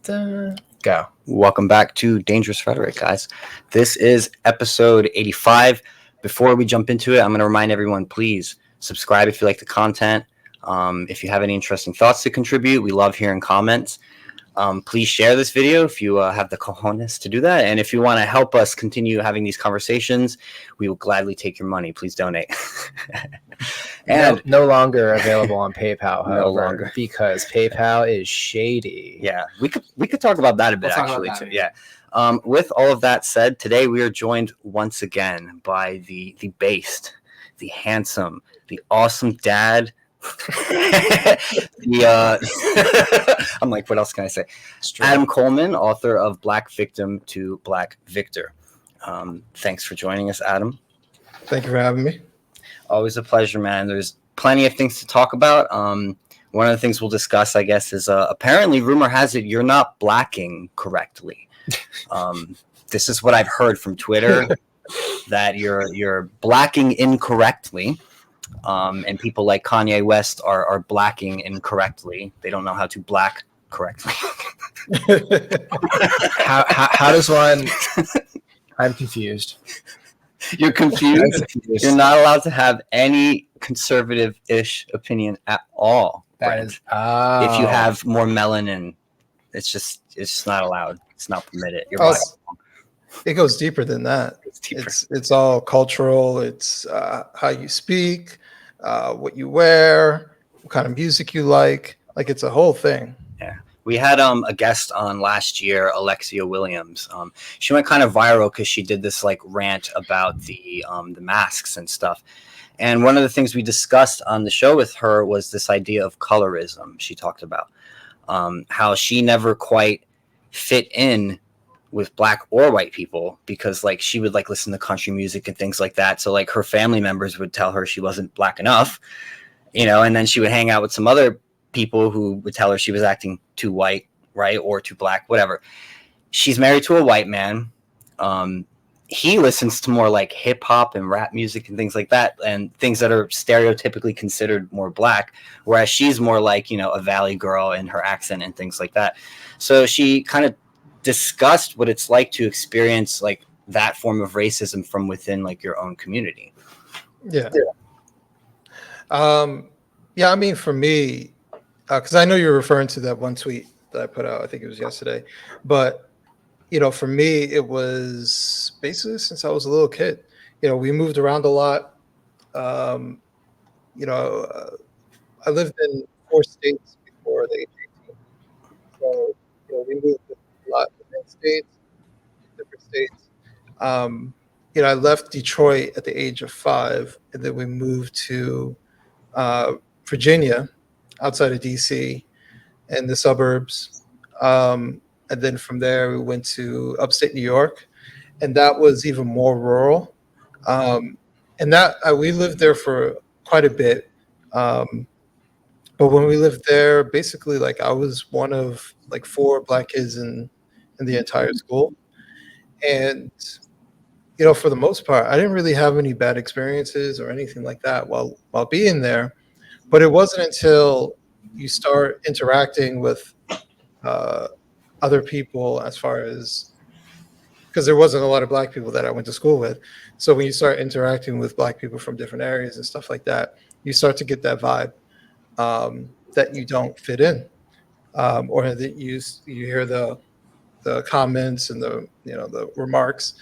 Go. Welcome back to Dangerous Rhetoric, guys. This is episode 85. Before we jump into it, I'm going to remind everyone, please subscribe if you like the content. If you have any interesting thoughts to contribute, we love hearing comments. Please share this video if you have the cojones to do that. And if you want to help us continue having these conversations, we will gladly take your money. Please donate. And no longer available on PayPal, however, no longer, because PayPal is shady. Yeah, we could talk about that a bit, actually, too. Yeah. With all of that said, today we are joined once again by the based, the handsome, the awesome dad. I'm like, what else can I say? Adam Coleman, author of Black Victim to Black Victor. Thanks for joining us, Adam. Thank you for having me. Always a pleasure, man. There's plenty of things to talk about. One of the things we'll discuss, I guess, is apparently rumor has it you're not blacking correctly. This is what I've heard from Twitter, that you're blacking incorrectly. And people like Kanye West are blacking incorrectly. They don't know how to black correctly. How does one? I'm confused. You're confused? You're not allowed to have any conservative-ish opinion at all. That is, if you have more melanin, it's just not allowed. It's not permitted. You're black. It goes deeper than that. It's all cultural. It's how you speak, what you wear, what kind of music you like. Like, it's a whole thing. Yeah. We had a guest on last year, Alexia Williams. She went kind of viral because she did this like rant about the masks and stuff. And one of the things we discussed on the show with her was this idea of colorism. She talked about how she never quite fit in with black or white people because like she would like listen to country music and things like that. So like her family members would tell her she wasn't black enough, and then she would hang out with some other people who would tell her she was acting too white, right? Or too black, whatever. She's married to a white man. He listens to more like hip hop and rap music and things like that, and things that are stereotypically considered more black, whereas she's more like, a valley girl in her accent and things like that. So she kind of discussed what it's like to experience like that form of racism from within like your own community. Yeah. I mean, for me, because I know you're referring to that one tweet that I put out, I think it was yesterday, but for me, it was basically since I was a little kid. We moved around a lot. I lived in 4 states before the age of 18. So, we moved a lot within states, different states. I left Detroit at the age of 5, and then we moved to Virginia, outside of DC, and the suburbs. And then from there, we went to upstate New York, and that was even more rural. And that we lived there for quite a bit. But when we lived there, basically, like I was one of like 4 black kids in the entire school. And, for the most part, I didn't really have any bad experiences or anything like that while being there. But it wasn't until you start interacting with other people, as far as, because there wasn't a lot of black people that I went to school with. So when you start interacting with black people from different areas and stuff like that, you start to get that vibe that you don't fit in, or that you hear the comments and the remarks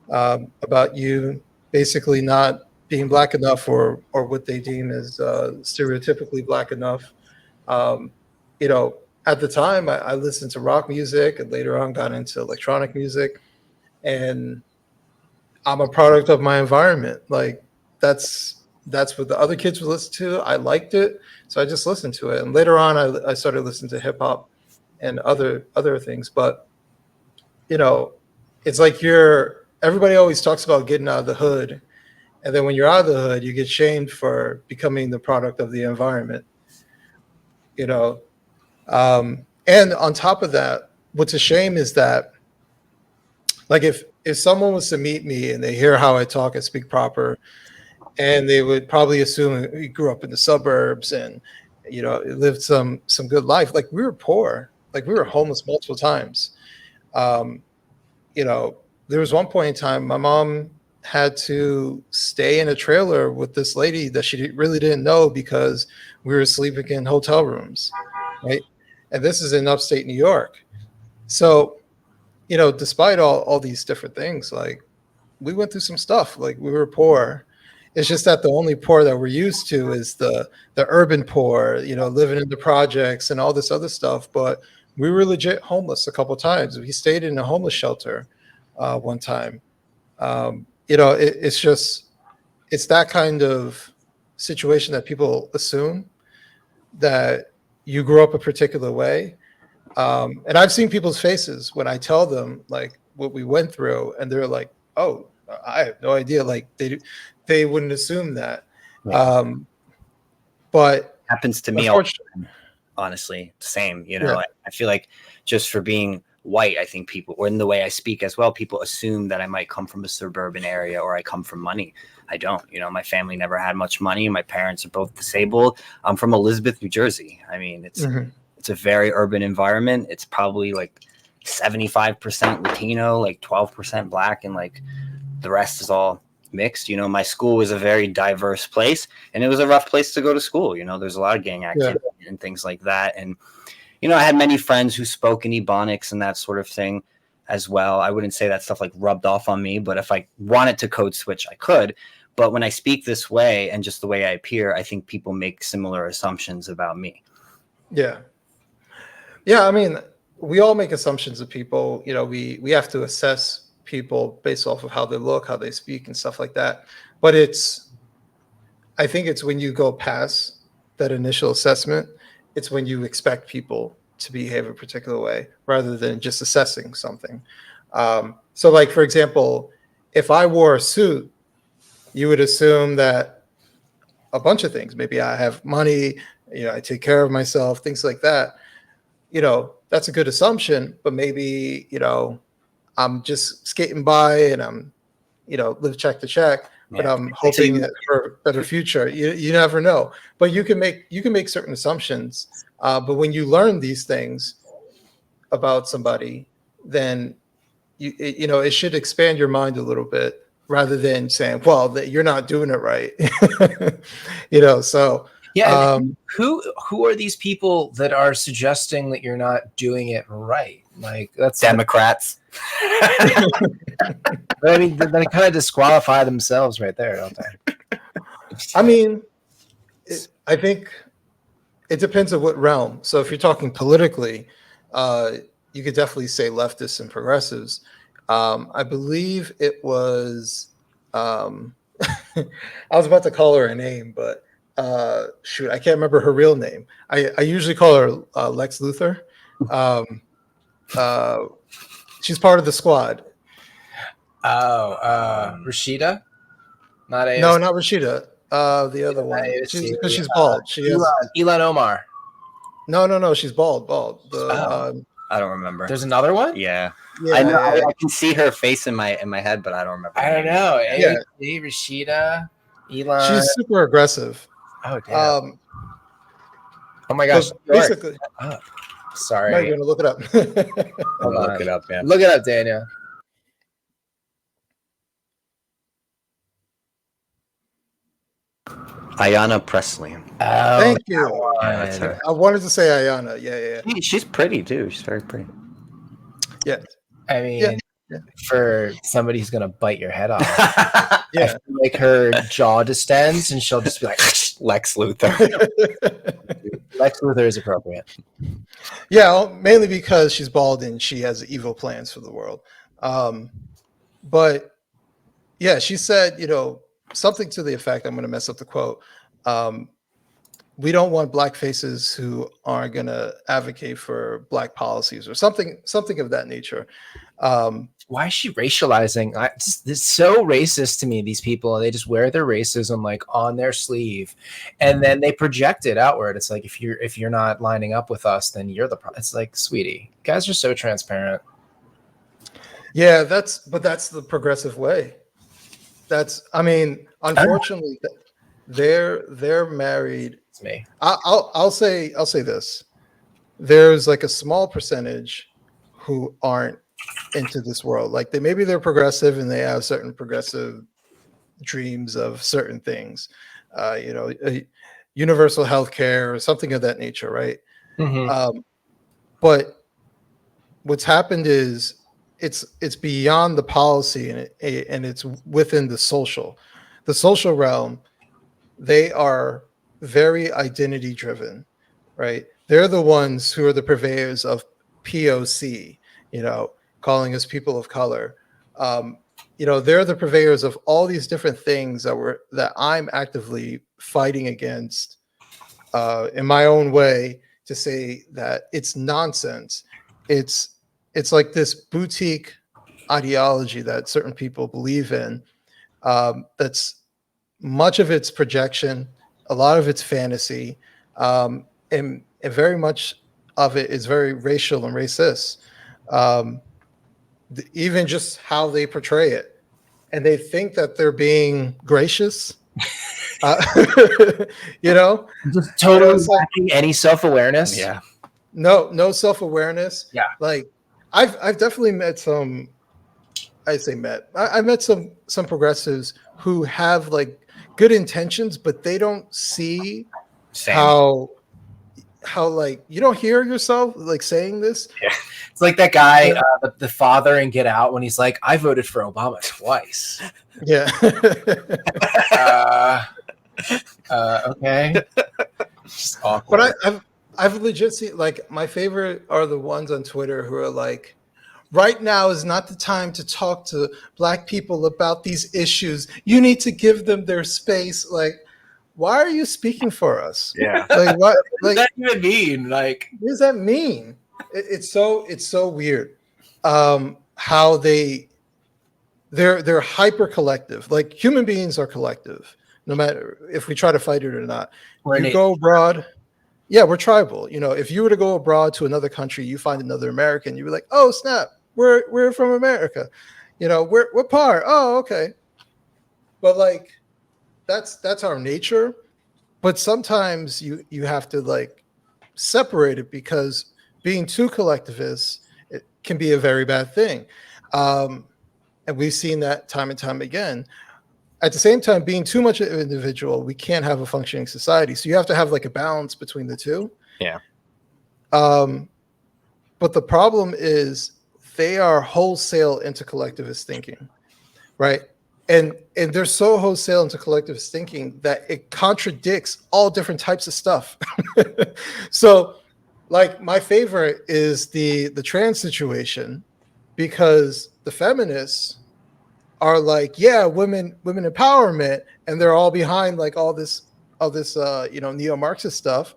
about you basically not being black enough, or what they deem as stereotypically black enough. At the time, I listened to rock music, and later on got into electronic music, and I'm a product of my environment. Like that's what the other kids would listen to. I liked it, so I just listened to it. And later on, I started listening to hip hop and other things. But it's like everybody always talks about getting out of the hood, and then when you're out of the hood, you get shamed for becoming the product of the environment. And on top of that, what's a shame is that, like, if someone was to meet me and they hear how I talk and speak proper, and they would probably assume we grew up in the suburbs and lived some good life. Like, we were poor. Like we were homeless multiple times. You know, there was one point in time my mom had to stay in a trailer with this lady that she really didn't know because we were sleeping in hotel rooms, right? And this is in upstate New York. So, you know, despite all these different things, like we went through some stuff. Like we were poor. It's just that the only poor that we're used to is the urban poor, you know, living in the projects and all this other stuff. But we were legit homeless a couple of times. We stayed in a homeless shelter one time. You know, it's just it's that kind of situation that people assume that you grew up a particular way. And I've seen people's faces when I tell them like what we went through, and they're like, "Oh, I have no idea." Like they wouldn't assume that. Yeah. But Happens to me all the time, honestly. Same, you know. Yeah. I feel like just for being white, I think people, or in the way I speak as well, people assume that I might come from a suburban area or I come from money. I don't. You know, my family never had much money. My parents are both disabled. I'm from Elizabeth, New Jersey. I mean, it's a very urban environment. It's probably like 75% Latino, like 12% Black, and like the rest is all mixed. You know, my school was a very diverse place, and it was a rough place to go to school. You know, there's a lot of gang activity and things like that. And, you know, I had many friends who spoke in Ebonics and that sort of thing as well. I wouldn't say that stuff like rubbed off on me, but if I wanted to code switch, I could. But when I speak this way and just the way I appear, I think people make similar assumptions about me. Yeah. Yeah. I mean, we all make assumptions of people. You know, we have to assess people based off of how they look, how they speak, and stuff like that. But I think it's when you go past that initial assessment, it's when you expect people to behave a particular way rather than just assessing something. So, like, for example, if I wore a suit, you would assume that a bunch of things. Maybe I have money, you know, I take care of myself, things like that. You know, that's a good assumption, but maybe, you know, I'm just skating by and I'm, you know, live check to check, but I'm hoping for a better future. You never know, but you can make certain assumptions. But when you learn these things about somebody, then you know, it should expand your mind a little bit rather than saying, well, that you're not doing it right. You know, so yeah. Who are these people that are suggesting that you're not doing it right? Like that's Democrats. But I mean, they kind of disqualify themselves right there, don't they? I mean, I think it depends on what realm. So if you're talking politically, you could definitely say leftists and progressives. I believe it was. I was about to call her a name, but shoot, I can't remember her real name. I usually call her Lex Luthor. She's part of the squad. Rashida? Not AOC. No, not Rashida. The other one. Because she's bald. She has Elon Omar. No. She's bald. I don't remember. There's another one? Yeah. I know. I can see her face in my head, but I don't remember. I don't know. Yeah. Rashida, Elon. She's super aggressive. Oh damn. Oh my gosh. Basically. Sorry. Now you're gonna look it up. Look it up, man. Look it up, Daniel. Ayanna Presley. Oh, thank you. Yeah, that's her. I wanted to say Ayanna. Yeah. She's pretty too. She's very pretty. Yeah. I mean, for somebody who's gonna bite your head off, yeah. I feel like her jaw distends and she'll just be like Lex Luthor. Lex Luthor is appropriate. Yeah, mainly because she's bald and she has evil plans for the world. But yeah, she said, you know, something to the effect, I'm going to mess up the quote. We don't want black faces who aren't going to advocate for black policies or something of that nature. Why is she racializing? It's so racist to me, these people. They just wear their racism like on their sleeve and then they project it outward. It's like, if you're not lining up with us, then you're the problem. It's like, sweetie, guys are so transparent. Yeah, that's the progressive way. I mean, unfortunately, they're married. It's me. I'll say this. there's like a small percentage who aren't into this world. Like maybe they're progressive and they have certain progressive dreams of certain things, universal health care or something of that nature, right? Mm-hmm. But what's happened is it's beyond the policy, and it's within the social realm. They are very identity driven, right? They're the ones who are the purveyors of POC, calling us people of color. They're the purveyors of all these different things that I'm actively fighting against in my own way, to say that it's nonsense. It's like this boutique ideology that certain people believe in. That's much of its projection, a lot of it's fantasy, and very much of it is very racial and racist. Um, Even just how they portray it, and they think that they're being gracious. Uh, you know, Just totally it's like lacking any self-awareness. Yeah. no self-awareness. Yeah. Like I've definitely met some. I met some progressives who have like good intentions, but they don't see Same. how like you don't hear yourself like saying this. Yeah. It's like that guy, the father in Get Out, when he's like, "I voted for Obama twice." Yeah. Okay. Just awkward. But I've legit seen, like, my favorite are the ones on Twitter who are like, right now is not the time to talk to Black people about these issues. You need to give them their space. Like, why are you speaking for us? Yeah. Like, what? What does Like, that even mean? Like, what does that mean? It's so weird. How they're hyper collective. Like, human beings are collective, no matter if we try to fight it or not. You go abroad. Yeah, we're tribal. If you were to go abroad to another country, you find another American, you'd be like, oh snap, we're from America. What part? Oh, okay. But like that's our nature. But sometimes you have to like separate it, because being too collectivist, it can be a very bad thing. And we've seen that time and time again. At the same time, being too much of an individual, we can't have a functioning society. So you have to have like a balance between the two. Yeah. But the problem is they are wholesale into collectivist thinking, right? And they're so wholesale into collectivist thinking that it contradicts all different types of stuff. So, like, my favorite is the trans situation, because the feminists are like, yeah, women empowerment, and they're all behind like all this neo-Marxist stuff.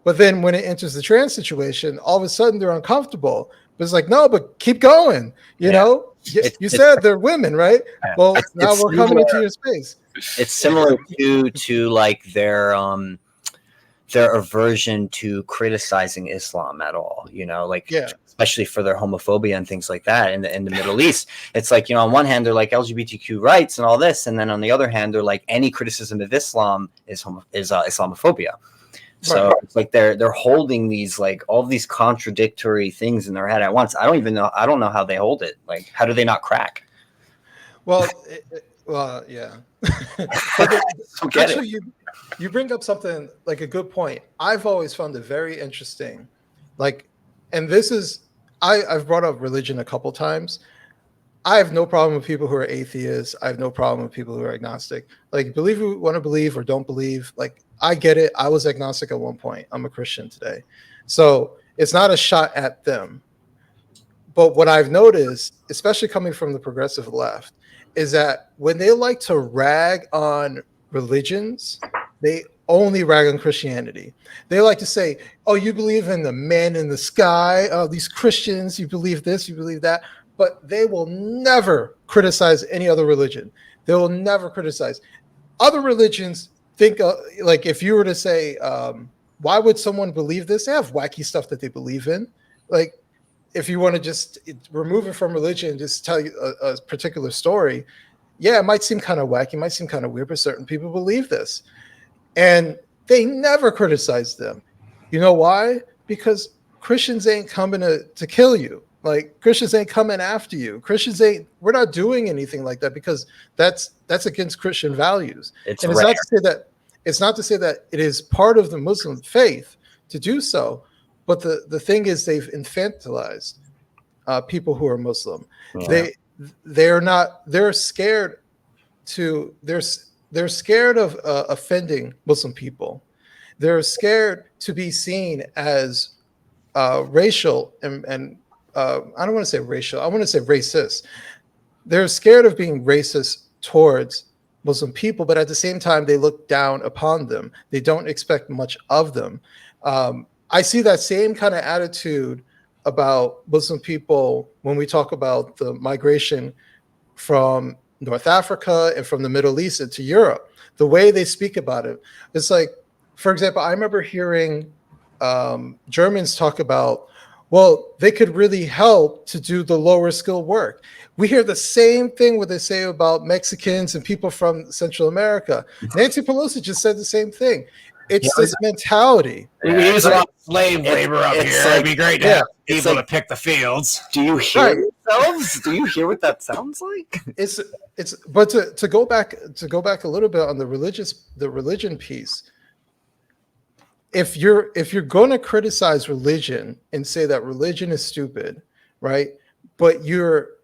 But then when it enters the trans situation, all of a sudden they're uncomfortable. But it's like, no, but keep going. You said they're women, right? Well, now we're coming into your space. It's similar to like their aversion to criticizing Islam at all. Especially for their homophobia and things like that in the Middle East. It's like, on one hand, they're like LGBTQ rights and all this. And then on the other hand, they're like any criticism of Islam is Islamophobia. So It's like they're holding these like all these contradictory things in their head at once. I don't know how they hold it. Like, how do they not crack? Well, yeah. Actually, you bring up something like a good point. I've always found it very interesting. Like, and this is, I've brought up religion a couple times. I have no problem with people who are atheists. I have no problem with people who are agnostic. Like, believe who you want to believe or don't believe. Like, I get it. I was agnostic at one point. I'm a Christian today. So it's not a shot at them. But what I've noticed, especially coming from the progressive left, is that when they like to rag on religions, they only rag on Christianity. They like to say, oh, you believe in the man in the sky. Oh, these Christians, you believe this, you believe that. But they will never criticize any other religion. They will never criticize other religions. Think like, if you were to say, why would someone believe this? They have wacky stuff that they believe in. Like, if you want to just remove it from religion and just tell you a particular story, yeah, it might seem kind of wacky, might seem kind of weird, but certain people believe this. And they never criticize them. You know why? Because Christians ain't coming to kill you. Like Christians ain't coming after you. We're not doing anything like that because that's against Christian values. It's and rare. it's not to say that it is part of the Muslim faith to do so, but the thing is they've infantilized people who are Muslim. Yeah. They're scared they're scared of offending Muslim people. They're scared to be seen as racial and I don't want to say racial. I want to say racist. They're scared of being racist towards Muslim people, but at the same time, they look down upon them. They don't expect much of them. I see that same kind of attitude about Muslim people when we talk about the migration from North Africa and from the Middle East into Europe. The way they speak about it, it's like, for example, I remember hearing Germans talk about, well, they could really help to do the lower skill work. We hear the same thing what they say about Mexicans and people from Central America. Nancy Pelosi just said the same thing. It's this mentality. We use a lot of slave labor up here. It'd be great to have people to pick the fields. Do you hear yourselves? Do you hear what that sounds like? But to go back a little bit on the religion piece. If you're going to criticize religion and say that religion is stupid, right? But you're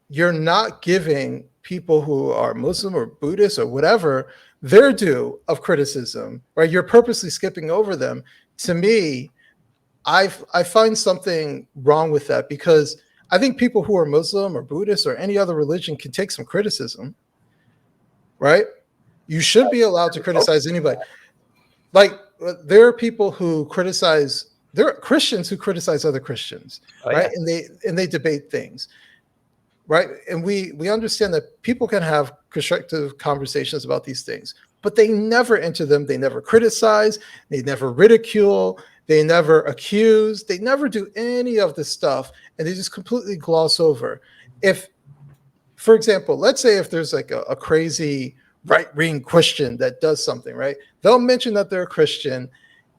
not giving people who are Muslim or Buddhist or whatever their due of criticism, right? You're purposely skipping over them. To me, I find something wrong with that because I think people who are Muslim or Buddhist or any other religion can take some criticism, right? You should be allowed to criticize anybody. Like, there are people who criticize. There are Christians who criticize other Christians, right? And they debate things, right? And we understand that people can have constructive conversations about these things, but they never enter them. They never criticize. They never ridicule. They never accuse. They never do any of this stuff, and they just completely gloss over. If, for example, let's say if there's like a crazy right-wing Christian that does something, right? They'll mention that they're a Christian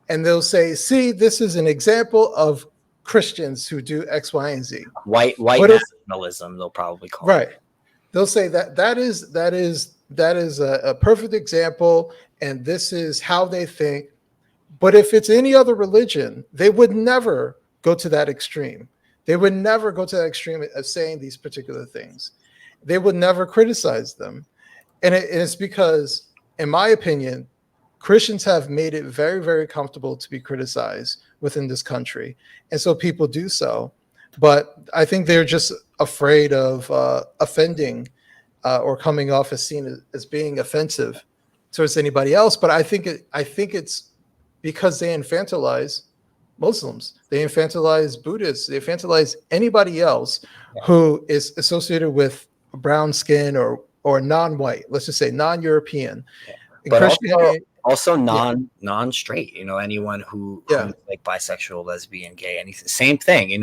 and they'll say, see, this is an example of Christians who do X, Y, and Z. White nationalism, they'll probably call it. Right. They'll say that is a perfect example and this is how they think. But if it's any other religion, they would never go to that extreme. They would never go to that extreme of saying these particular things. They would never criticize them. And it's because, in my opinion, Christians have made it very, very comfortable to be criticized within this country. And so people do so. But I think they're just afraid of offending or coming off as seen as being offensive towards anybody else. But I think it's because they infantilize Muslims. They infantilize Buddhists. They infantilize anybody else who is associated with brown skin or non-white, let's just say non-European. But also non-straight, anyone who's like bisexual, lesbian, gay, anything, same thing.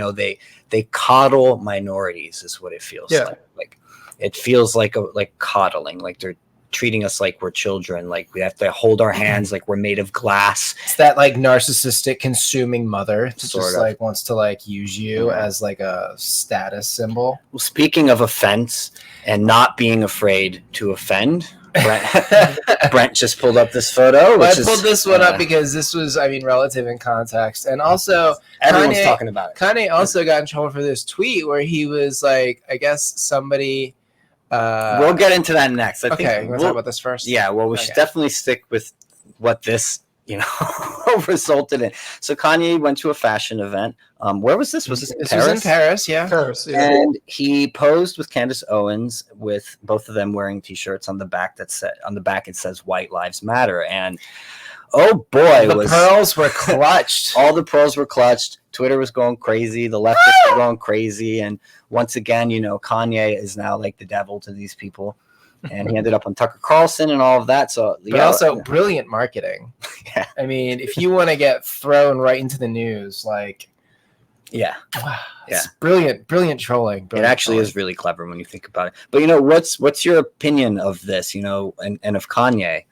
They coddle minorities is what it feels like. Like it feels like coddling, like they're treating us like we're children, like we have to hold our hands like we're made of glass. It's that like narcissistic consuming mother that just like wants to like use you as like a status symbol. Well, speaking of offense and not being afraid to offend, Brent just pulled up this photo. I pulled this one up because this was, relative in context. And also everyone's talking about it. Kanye also got in trouble for this tweet where he was like, I guess somebody we'll get into that next. You want to talk about this first? Yeah, well, we should definitely stick with what this, resulted in. So Kanye went to a fashion event. Where was this? Was this in Paris? This was in Paris, yeah. Paris, yeah. And he posed with Candance Owens, with both of them wearing T-shirts on the back it says "White Lives Matter." And oh boy, the pearls were clutched. All the pearls were clutched. Twitter was going crazy. The leftists were going crazy. And once again, Kanye is now like the devil to these people. And he ended up on Tucker Carlson and all of that. So, but also brilliant marketing. Yeah. If you want to get thrown right into the news, it's brilliant trolling. It actually is really clever when you think about it. But what's your opinion of this? And of Kanye?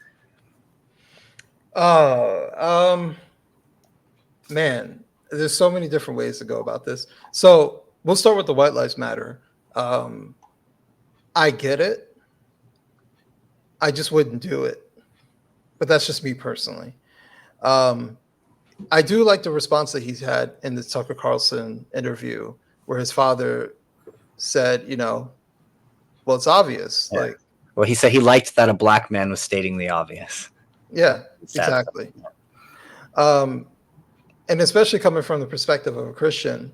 Man, there's so many different ways to go about this. So we'll start with the White Lives Matter. I get it. I just wouldn't do it. But that's just me personally. I do like the response that he's had in the Tucker Carlson interview, where his father said, well, it's obvious. Yeah. Like, well, he said he liked that a black man was stating the obvious. Yeah, exactly. And especially coming from the perspective of a Christian,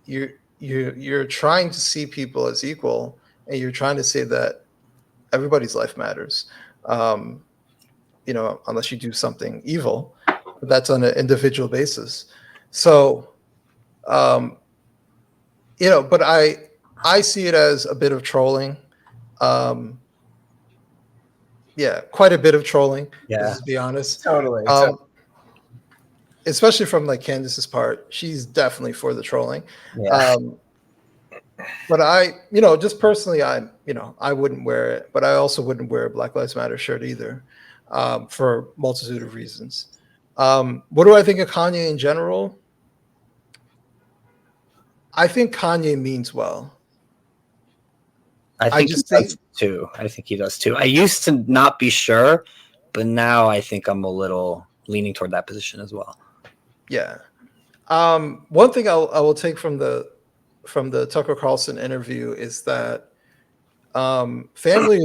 you're trying to see people as equal, and you're trying to say that everybody's life matters. Unless you do something evil, but that's on an individual basis. So, but I see it as a bit of trolling. Quite a bit of trolling. Yeah, let's be honest. Totally. Especially from like Candace's part, she's definitely for the trolling. Yeah. But I, just personally, I wouldn't wear it, but I also wouldn't wear a Black Lives Matter shirt either, for a multitude of reasons. What do I think of Kanye in general? I think Kanye means well. I think he does too. I think he does too. I used to not be sure, but now I think I'm a little leaning toward that position as well. Yeah. One thing I will take from the Tucker Carlson interview is that family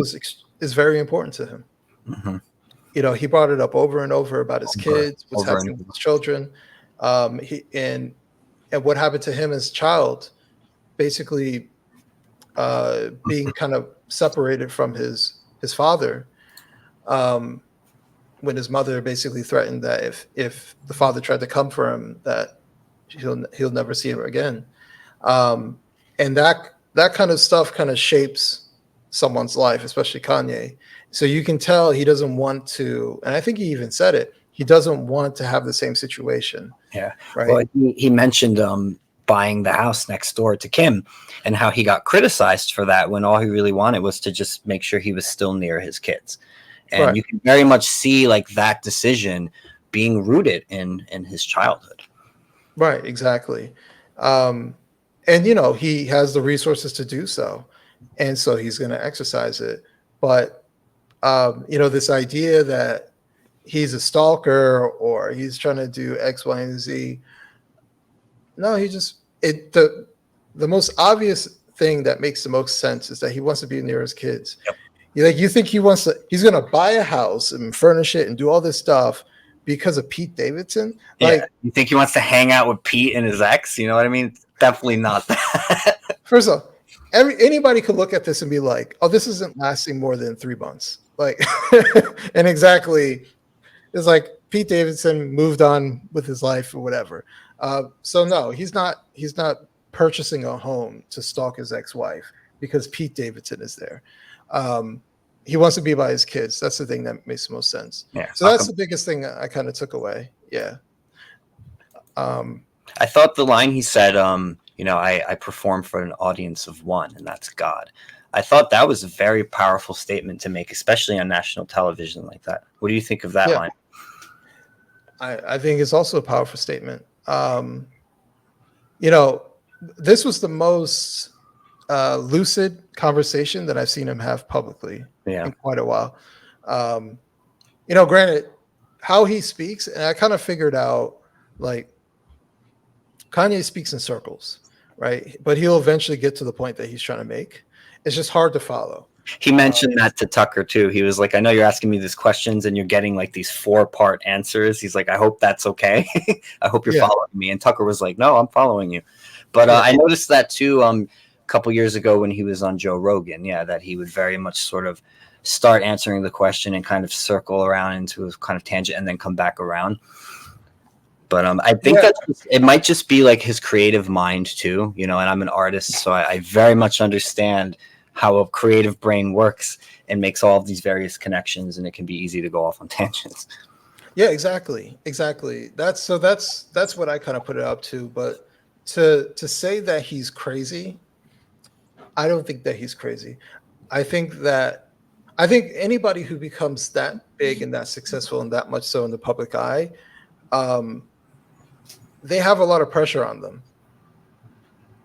is very important to him. Mm-hmm. He brought it up over and over about his kids, what's happening with his children, and what happened to him as a child, basically being kind of separated from his father, when his mother basically threatened that if the father tried to come for him, that he'll never see him again. And that kind of stuff kind of shapes someone's life, especially Kanye. So you can tell he doesn't want to, and I think he even said it, he doesn't want to have the same situation. Yeah. Right. Well, he mentioned buying the house next door to Kim and how he got criticized for that when all he really wanted was to just make sure he was still near his kids. And you can very much see like that decision being rooted in his childhood. Right. Exactly. And, he has the resources to do so. And so he's going to exercise it. But, this idea that he's a stalker or he's trying to do X, Y, and Z. No, the most obvious thing that makes the most sense is that he wants to be near his kids. Yep. You think he's going to buy a house and furnish it and do all this stuff because of Pete Davidson? You think he wants to hang out with Pete and his ex? You know what I mean? Definitely not that. First of all, anybody could look at this and be like, "Oh, this isn't lasting more than 3 months." Like, and exactly, it's like Pete Davidson moved on with his life or whatever. So no, he's not purchasing a home to stalk his ex-wife because Pete Davidson is there. He wants to be by his kids. That's the thing that makes the most sense. Yeah. So that's the biggest thing I kind of took away. Yeah. I thought the line he said, I perform for an audience of one, and that's God. I thought that was a very powerful statement to make, especially on national television like that. What do you think of that line? I think it's also a powerful statement. This was the most lucid conversation that I've seen him have publicly in quite a while. Granted, how he speaks, and I kind of figured out, like, Kanye speaks in circles, right? But he'll eventually get to the point that he's trying to make. It's just hard to follow. He mentioned that to Tucker too. He was like, I know you're asking me these questions and you're getting like these 4-part answers. He's like, I hope that's okay. I hope you're following me. And Tucker was like, no, I'm following you. But I noticed that too a couple years ago when he was on Joe Rogan, that he would very much sort of start answering the question and kind of circle around into a kind of tangent and then come back around. But I think that it might just be like his creative mind too, and I'm an artist, so I very much understand how a creative brain works and makes all of these various connections, and it can be easy to go off on tangents. Yeah, exactly. That's what I kind of put it up to. But to say that he's crazy, I don't think that he's crazy. I think anybody who becomes that big and that successful and that much so in the public eye, they have a lot of pressure on them,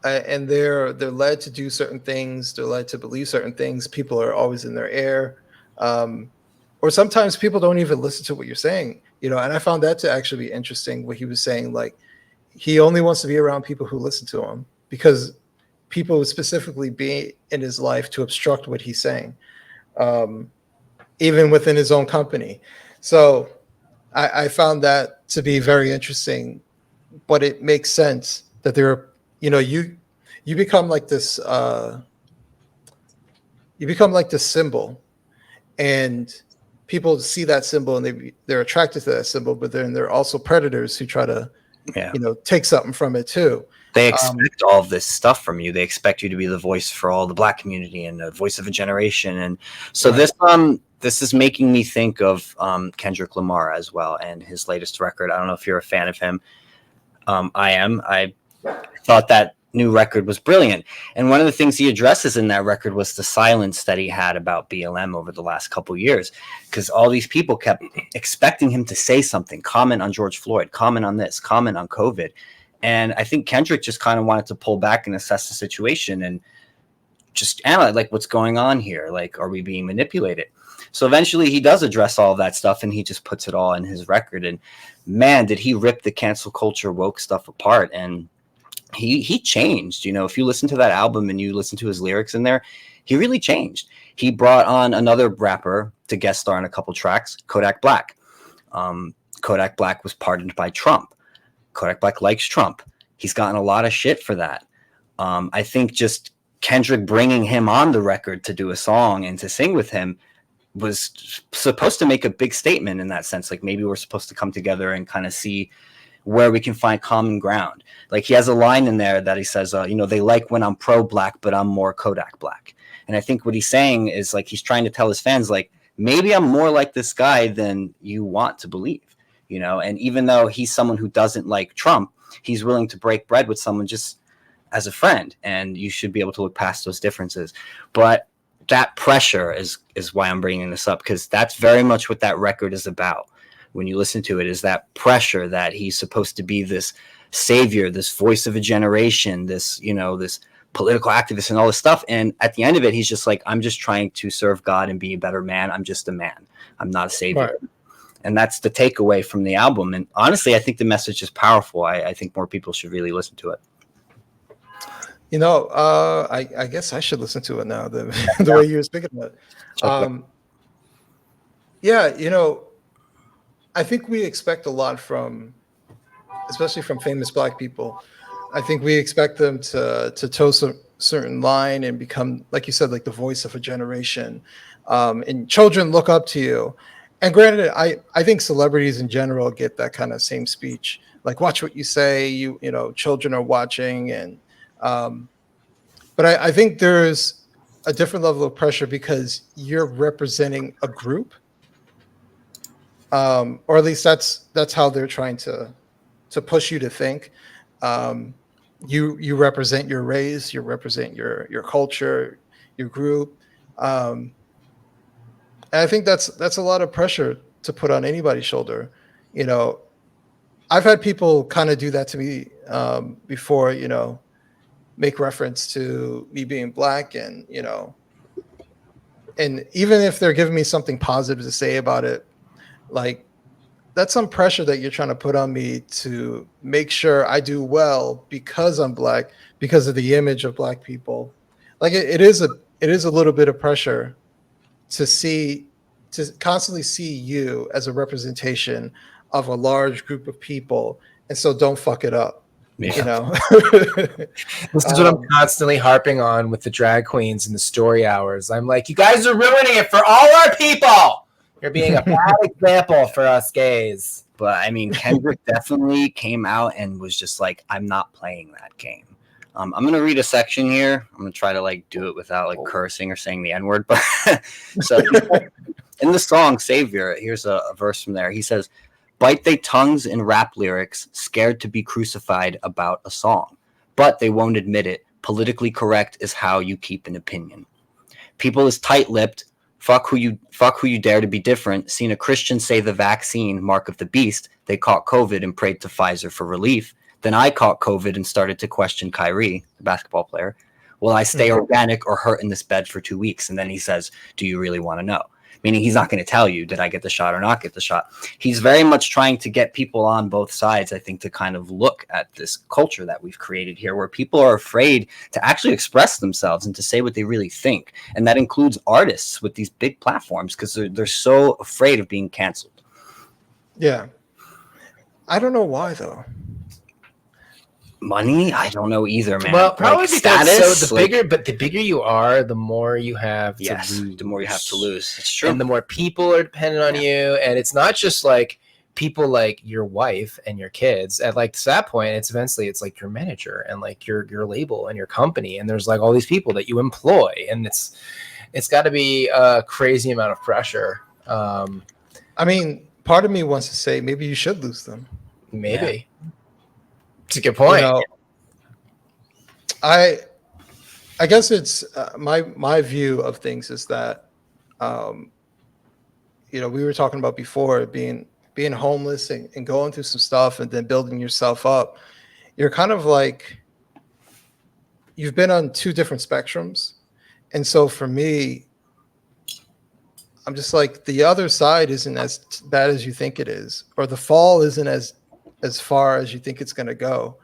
and they're led to do certain things. They're led to believe certain things. People are always in their ear, or sometimes people don't even listen to what you're saying. And I found that to actually be interesting. What he was saying, like he only wants to be around people who listen to him because people would specifically be in his life to obstruct what he's saying, even within his own company. So I found that to be very interesting, but it makes sense that there are, you become like this, symbol, and people see that symbol and they're attracted to that symbol, but then there are also predators who try to, take something from it too. They expect all of this stuff from you. They expect you to be the voice for all the Black community and the voice of a generation. And so this is making me think of Kendrick Lamar as well and his latest record. I don't know if you're a fan of him. I am. I thought that new record was brilliant. And one of the things he addresses in that record was the silence that he had about BLM over the last couple of years, because all these people kept expecting him to say something, comment on George Floyd, comment on this, comment on COVID. And I think Kendrick just kind of wanted to pull back and assess the situation and just analyze, like, what's going on here? Like, are we being manipulated? So eventually he does address all of that stuff, and he just puts it all in his record. And man, did he rip the cancel culture woke stuff apart. And he changed. If you listen to that album and you listen to his lyrics in there, he really changed. He brought on another rapper to guest star on a couple tracks, Kodak Black. Kodak Black was pardoned by Trump. Kodak Black likes Trump. He's gotten a lot of shit for that. I think just Kendrick bringing him on the record to do a song and to sing with him was supposed to make a big statement in that sense. Like, maybe we're supposed to come together and kind of see where we can find common ground. Like, he has a line in there that he says, they like when I'm pro-Black, but I'm more Kodak Black. And I think what he's saying is, like, he's trying to tell his fans, like, maybe I'm more like this guy than you want to believe. And even though he's someone who doesn't like Trump, he's willing to break bread with someone just as a friend. And you should be able to look past those differences. But that pressure is why I'm bringing this up, because that's very much what that record is about. When you listen to it, is that pressure that he's supposed to be this savior, this voice of a generation, this, this political activist and all this stuff. And at the end of it, he's just like, I'm just trying to serve God and be a better man. I'm just a man. I'm not a savior. Right. And that's the takeaway from the album. And honestly, I think the message is powerful. I think more people should really listen to it. I guess I should listen to it now, the way you were speaking about it. I think we expect a lot especially from famous Black people. I think we expect them to toe a certain line and become, like you said, like the voice of a generation. And children look up to you. And granted, I think celebrities in general get that kind of same speech, like, watch what you say, children are watching. And but I think there's a different level of pressure because you're representing a group, or at least that's how they're trying to push you to think. You represent your race, you represent your culture, your group. And I think that's a lot of pressure to put on anybody's shoulder. I've had people kind of do that to me before, make reference to me being Black, and and even if they're giving me something positive to say about it, like, that's some pressure that you're trying to put on me to make sure I do well because I'm Black, because of the image of Black people. Like, it is a little bit of pressure to constantly see you as a representation of a large group of people. And so don't fuck it up. Yeah. This is what I'm constantly harping on with the drag queens and the story hours. I'm like, you guys are ruining it for all our people. You're being a bad example for us gays. But I mean, Kendrick definitely came out and was just like, I'm not playing that game. I'm going to read a section here. I'm going to try to do it without cursing or saying the N-word. But so in the song Savior, here's a verse from there. He says, bite they tongues in rap lyrics, scared to be crucified about a song. But they won't admit it. Politically correct is how you keep an opinion. People is tight-lipped. Fuck who you dare to be different. Seen a Christian say the vaccine, mark of the beast. They caught COVID and prayed to Pfizer for relief. Then I caught COVID and started to question Kyrie, the basketball player. Will I stay organic or hurt in this bed for 2 weeks? And then he says, do you really want to know? Meaning he's not going to tell you, did I get the shot or not get the shot? He's very much trying to get people on both sides, I think, to kind of look at this culture that we've created here where people are afraid to actually express themselves and to say what they really think. And that includes artists with these big platforms because they're so afraid of being canceled. Yeah. I don't know why, though. Money? I don't know either, man. Well, probably because status, the bigger you are, the more you have to lose. The more you have to lose. It's true. And the more people are dependent on you. And it's not just like people like your wife and your kids. At like to that point, it's eventually it's like your manager and like your label and your company. And there's like all these people that you employ. And it's got to be a crazy amount of pressure. I mean, part of me wants to say maybe you should lose them. Maybe. Yeah. It's a good point. You know, I guess it's my view of things is that, you know, we were talking about before being homeless and going through some stuff and then building yourself up. You're kind of like you've been on two different spectrums, and so for me, I'm just like the other side isn't as bad as you think it is, or the fall isn't as far as you think it's going to go,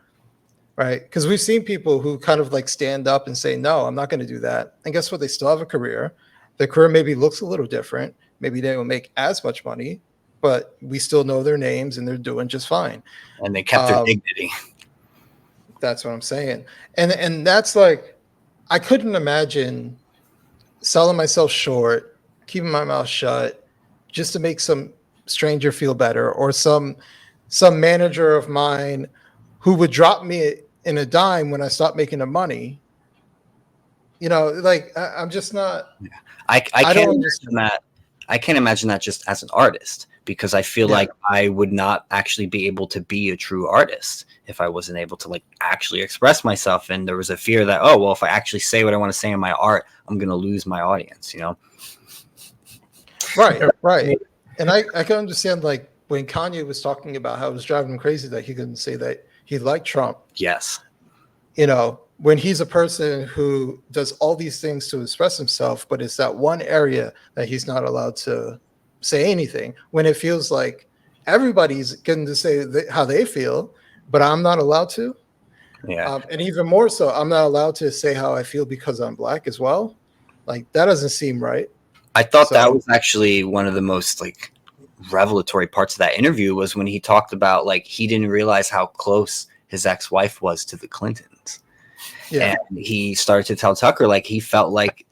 right? Because we've seen people who kind of like stand up and say, no, I'm not going to do that. And guess what? They still have a career. Their career maybe looks a little different. Maybe they don't make as much money, but we still know their names and they're doing just fine. And they kept their dignity. That's what I'm saying. And that's like, I couldn't imagine selling myself short, keeping my mouth shut just to make some stranger feel better, or some manager of mine who would drop me in a dime when I stopped making the money. You know, like I'm just not. Yeah. I can't imagine that. I can't imagine that just as an artist, because I feel like I would not actually be able to be a true artist if I wasn't able to like actually express myself. And there was a fear that, oh, well, if I actually say what I want to say in my art, I'm going to lose my audience, you know? Right. And I can understand, like, when Kanye was talking about how it was driving him crazy that he couldn't say that he liked Trump. Yes. You know, when he's a person who does all these things to express himself, but it's that one area that he's not allowed to say anything, when it feels like everybody's getting to say how they feel, but I'm not allowed to. Yeah. And even more so, I'm not allowed to say how I feel because I'm Black as well. Like, that doesn't seem right. I thought that was actually one of the most like revelatory parts of that interview, was when he talked about like he didn't realize how close his ex-wife was to the Clintons. Yeah. And he started to tell Tucker like he felt like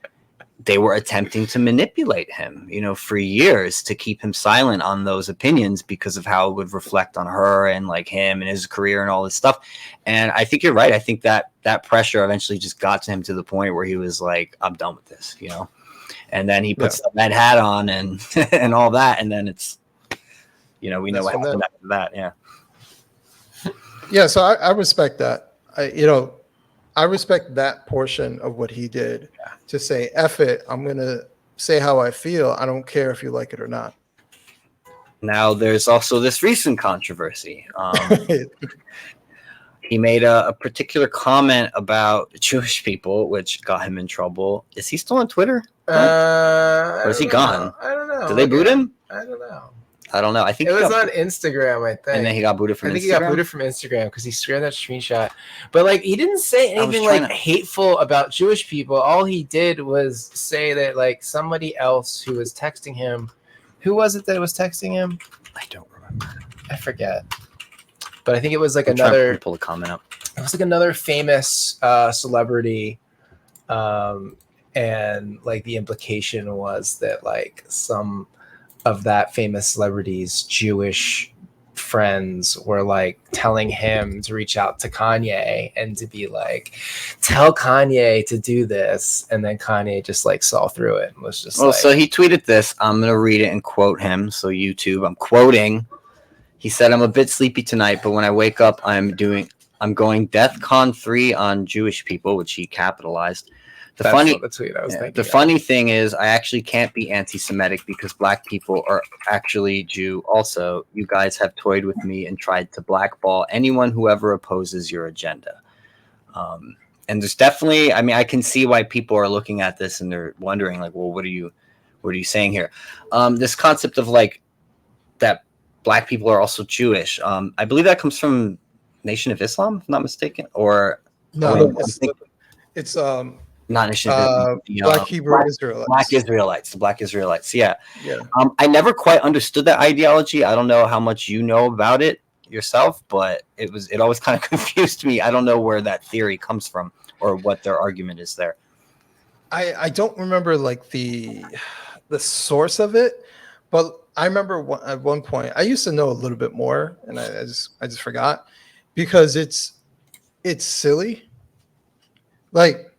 they were attempting to manipulate him, you know, for years to keep him silent on those opinions because of how it would reflect on her and like him and his career and all this stuff. And I think you're right. I think that pressure eventually just got to him to the point where he was like, I'm done with this, you know? And then he puts that hat on and and all that, and then it's, you know, we know what happened after that. Yeah. Yeah. So I respect that. I respect that portion of what he did to say, F it, I'm going to say how I feel. I don't care if you like it or not. Now, there's also this recent controversy. He made a particular comment about Jewish people, which got him in trouble. Is he still on Twitter? Or is he gone? I don't know. Did they boot him? I don't know. I don't know. I think it was on Instagram, I think. And then he got booted from Instagram? I think he got booted from Instagram because he shared that screenshot. But like, he didn't say anything like hateful about Jewish people. All he did was say that like somebody else who was texting him, who was it that was texting him? I don't remember. I forget. But I think it was like another. Pull a comment up. It was like another famous celebrity, and like the implication was that like some of that famous celebrity's Jewish friends were like telling him to reach out to Kanye and to be like, tell Kanye to do this, and then Kanye just like saw through it and was just so he tweeted this. I'm gonna read it and quote him. So YouTube, I'm quoting. He said, I'm a bit sleepy tonight, but when I wake up, I'm going DEFCON 3 on Jewish people, which he capitalized. The tweet I was thinking. The funny thing is, I actually can't be anti-Semitic because black people are actually Jew. Also, you guys have toyed with me and tried to blackball anyone who ever opposes your agenda. And there's definitely, I mean, I can see why people are looking at this and they're wondering, like, well, what are you saying here? This concept of like that black people are also Jewish. I believe that comes from Nation of Islam, if I'm not mistaken, or No, it's not Nation of Islam. Black Hebrew Israelites. The Black Israelites. Yeah. Yeah. I never quite understood that ideology. I don't know how much you know about it yourself, but it always kind of confused me. I don't know where that theory comes from or what their argument is there. I don't remember like the source of it, but I remember at one point I used to know a little bit more, and I just forgot because it's silly, like,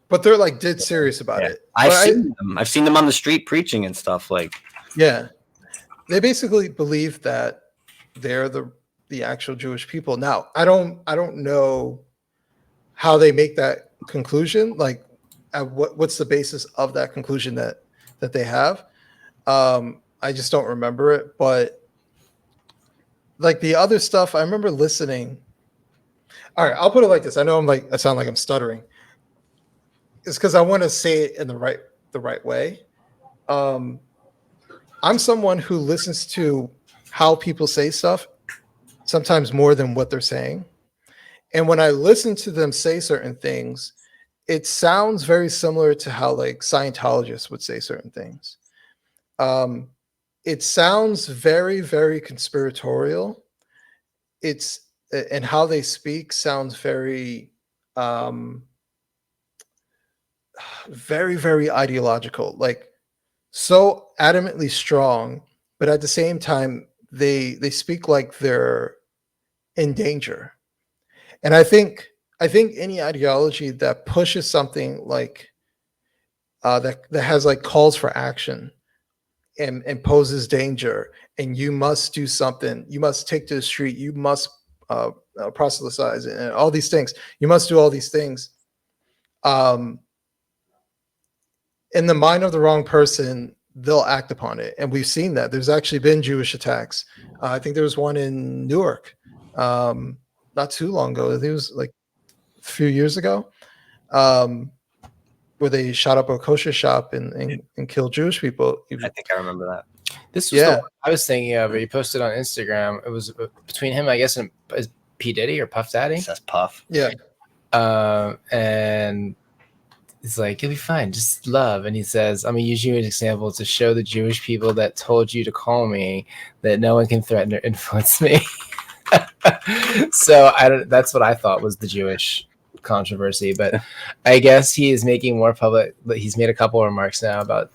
but they're like dead serious about it. I've seen them on the street preaching and stuff. Like, yeah, they basically believe that they're the actual Jewish people. Now, I don't know how they make that conclusion. Like, what's the basis of that conclusion that they have? I just don't remember it. But like the other stuff, I remember listening. All right, I'll put it like this. I know I sound like I'm stuttering. It's because I want to say it in the right way. I'm someone who listens to how people say stuff, sometimes more than what they're saying. And when I listen to them say certain things, it sounds very similar to how like Scientologists would say certain things. It sounds very, very conspiratorial. And how they speak sounds very, very, very ideological, like so adamantly strong, but at the same time, they speak like they're in danger. And I think any ideology that pushes something like that has like calls for action and poses danger, and you must do something, you must take to the street, you must proselytize and all these things, you must do all these things. In the mind of the wrong person, they'll act upon it. And we've seen that. There's actually been Jewish attacks. I think there was one in Newark not too long ago. I think it was like a few years ago, where they shot up a kosher shop and killed Jewish people. I think I remember that. This was the one I was thinking of. He posted on Instagram. It was between him, I guess, and P. Diddy or Puff Daddy. It says Puff. Yeah. And it's like, you'll be fine, just love. And he says, I'm going to use you as an example to show the Jewish people that told you to call me that no one can threaten or influence me. So that's what I thought was the Jewish controversy. But I guess he is making more public. He's made a couple of remarks now about.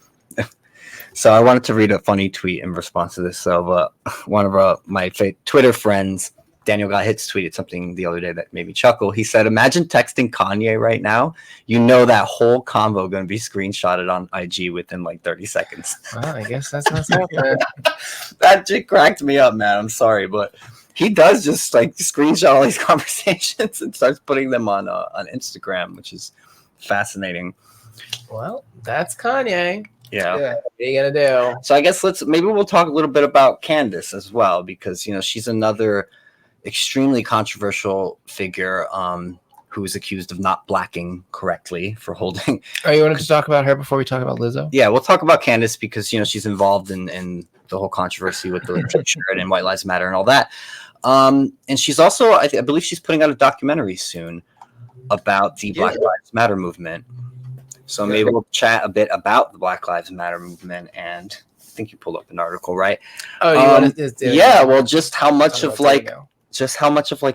So I wanted to read a funny tweet in response to this. So one of my Twitter friends, Daniel Got Hits, tweeted something the other day that made me chuckle. He said, imagine texting Kanye right now. You know that whole convo going to be screenshotted on IG within like 30 seconds. Well, I guess that's what's happening. That shit cracked me up, man. I'm sorry, but he does just like screenshot all these conversations and starts putting them on Instagram, which is fascinating. Well, that's Kanye. Yeah. What are you going to do? So I guess maybe we'll talk a little bit about Candace as well, because, you know, she's another extremely controversial figure who is accused of not blacking correctly for holding. You wanted to talk about her before we talk about Lizzo? Yeah, we'll talk about Candace because, you know, she's involved in the whole controversy with the shirt and White Lives Matter and all that. And she's also, I believe she's putting out a documentary soon about the Black Lives Matter movement. So maybe we'll chat a bit about the Black Lives Matter movement. And I think you pulled up an article, right? Oh, you wanted to do well, just how much of a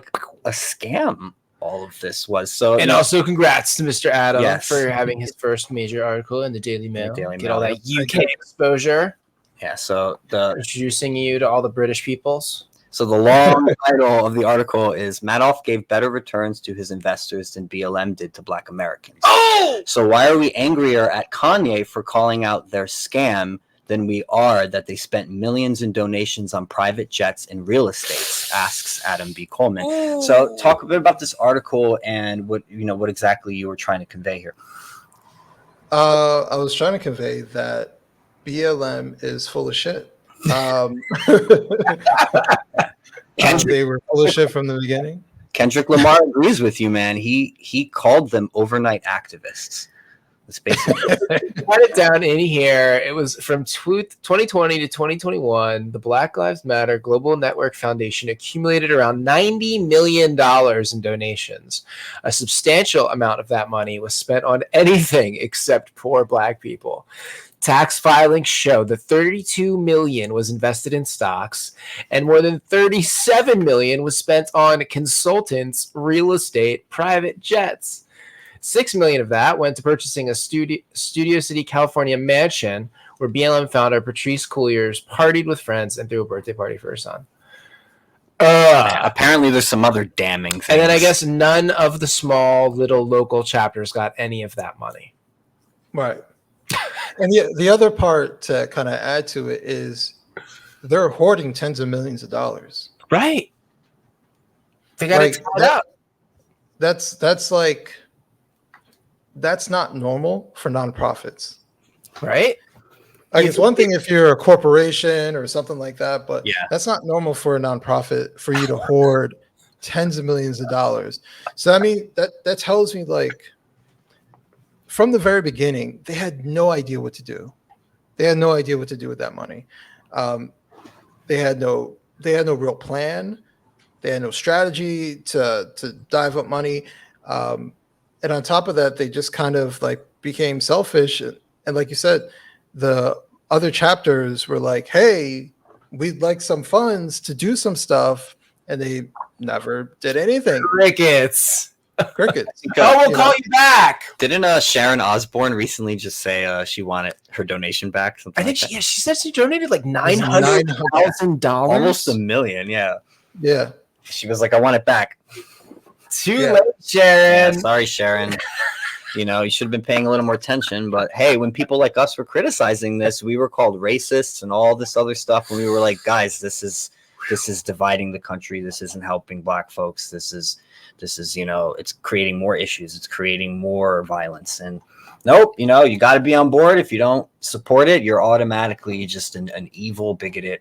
scam all of this was. So, and also congrats to Mr. Adam for having his first major article in the Daily Mail. Get all that UK exposure. Yeah, so introducing you to all the British peoples. So the long title of the article is Madoff gave better returns to his investors than BLM did to Black Americans. Oh! So why are we angrier at Kanye for calling out their scam than we are that they spent millions in donations on private jets and real estates, asks Adam B. Coleman. So talk a bit about this article and what exactly you were trying to convey here. I was trying to convey that BLM is full of shit. They were full of shit from the beginning. Kendrick Lamar agrees with you, man. He called them overnight activists. It's basically Write it down in here. It was from 2020 to 2021. The Black Lives Matter Global Network Foundation accumulated around $90 million in donations. A substantial amount of that money was spent on anything except poor Black people. Tax filings show that $32 million was invested in stocks, and more than $37 million was spent on consultants, real estate, private jets. $6 million of that went to purchasing a Studio City, California mansion where BLM founder Patrice Couliers partied with friends and threw a birthday party for her son. Apparently there's some other damning things. And then I guess none of the small little local chapters got any of that money. Right. And the other part to kind of add to it is they're hoarding tens of millions of dollars. Right. They got to tie it up. That's not normal for nonprofits. Right. Like, it's one thing if you're a corporation or something like that, but yeah, that's not normal for a nonprofit for you to hoard tens of millions of dollars. So, I mean, that tells me, like, from the very beginning, they had no idea what to do. They had no idea what to do with that money. They had no real plan. They had no strategy to dive up money. And on top of that, they just kind of like became selfish. And like you said, the other chapters were like, hey, we'd like some funds to do some stuff. And they never did anything. Crickets. We'll call you back. Didn't Sharon Osbourne recently just say she wanted her donation back? I think she said she donated like $900,000. Almost $1 million, yeah. Yeah. She was like, I want it back. Too late, Sharon. Yeah, sorry, Sharon. You should have been paying a little more attention. But hey, when people like us were criticizing this, we were called racists and all this other stuff. And we were like, guys, this is dividing the country. This isn't helping Black folks. This is it's creating more issues. It's creating more violence. And nope, you got to be on board. If you don't support it, you're automatically just an evil, bigoted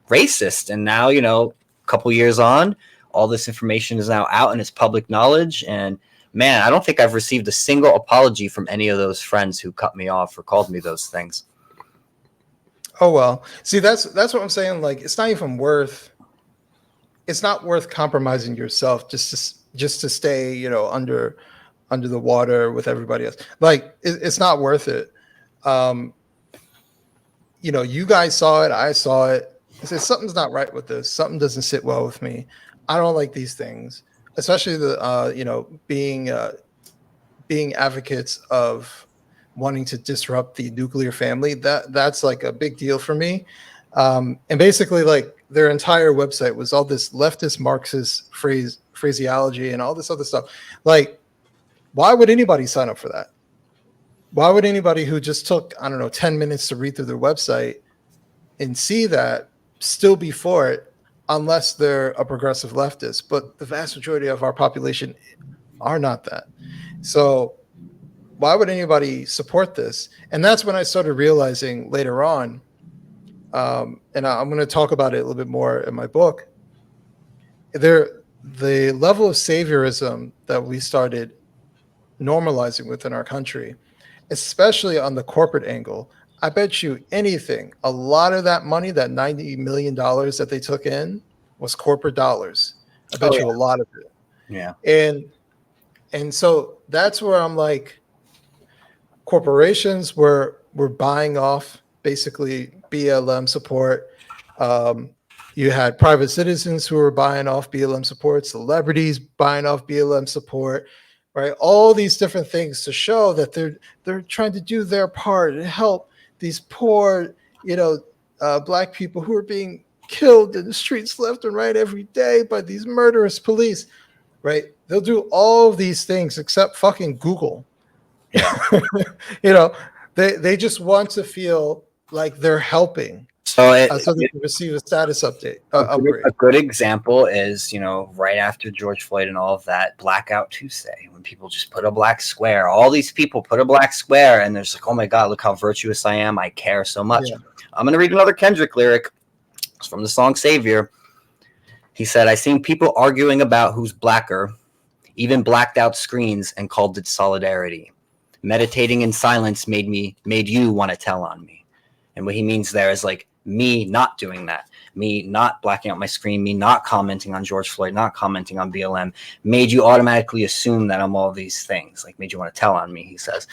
racist. And now, a couple years on, all this information is now out and it's public knowledge. And man, I don't think I've received a single apology from any of those friends who cut me off or called me those things. Oh, well, see, that's what I'm saying. Like, it's not worth compromising yourself just to stay, under the water with everybody else. Like, it's not worth it. You guys saw it. I saw it. I said, something's not right with this. Something doesn't sit well with me. I don't like these things, especially being advocates of wanting to disrupt the nuclear family. That's like a big deal for me. And basically, like, their entire website was all this leftist Marxist phraseology and all this other stuff. Like, why would anybody sign up for that? Why would anybody who just took, 10 minutes to read through their website and see that still be for it, unless they're a progressive leftist? But the vast majority of our population are not that. So why would anybody support this? And that's when I started realizing later on, and I'm going to talk about it a little bit more in my book, the level of saviorism that we started normalizing within our country, especially on the corporate angle. I bet you anything, a lot of that money, that $90 million that they took in, was corporate dollars. I bet you a lot of it. Yeah. And so that's where I'm like, corporations were buying off basically BLM support. You had private citizens who were buying off BLM support, celebrities buying off BLM support, right? All these different things to show that they're trying to do their part and help these poor, Black people who are being killed in the streets left and right every day by these murderous police, right? They'll do all of these things except fucking Google. Yeah. They just want to feel like they're helping, So so they can receive a status update upgrade. a good example is, right after George Floyd and all of that, Blackout Tuesday, when people just put a black square. All these people put a black square, and there's like, oh my God, look how virtuous I am. I care so much. Yeah. I'm going to read another Kendrick lyric. It's from the song Savior. He said, I seen people arguing about who's blacker, even blacked out screens and called it solidarity. Meditating in silence made you want to tell on me. And what he means there is like me not doing that, me not blacking out my screen, me not commenting on George Floyd, not commenting on BLM, made you automatically assume that I'm all these things, like made you want to tell on me, he says.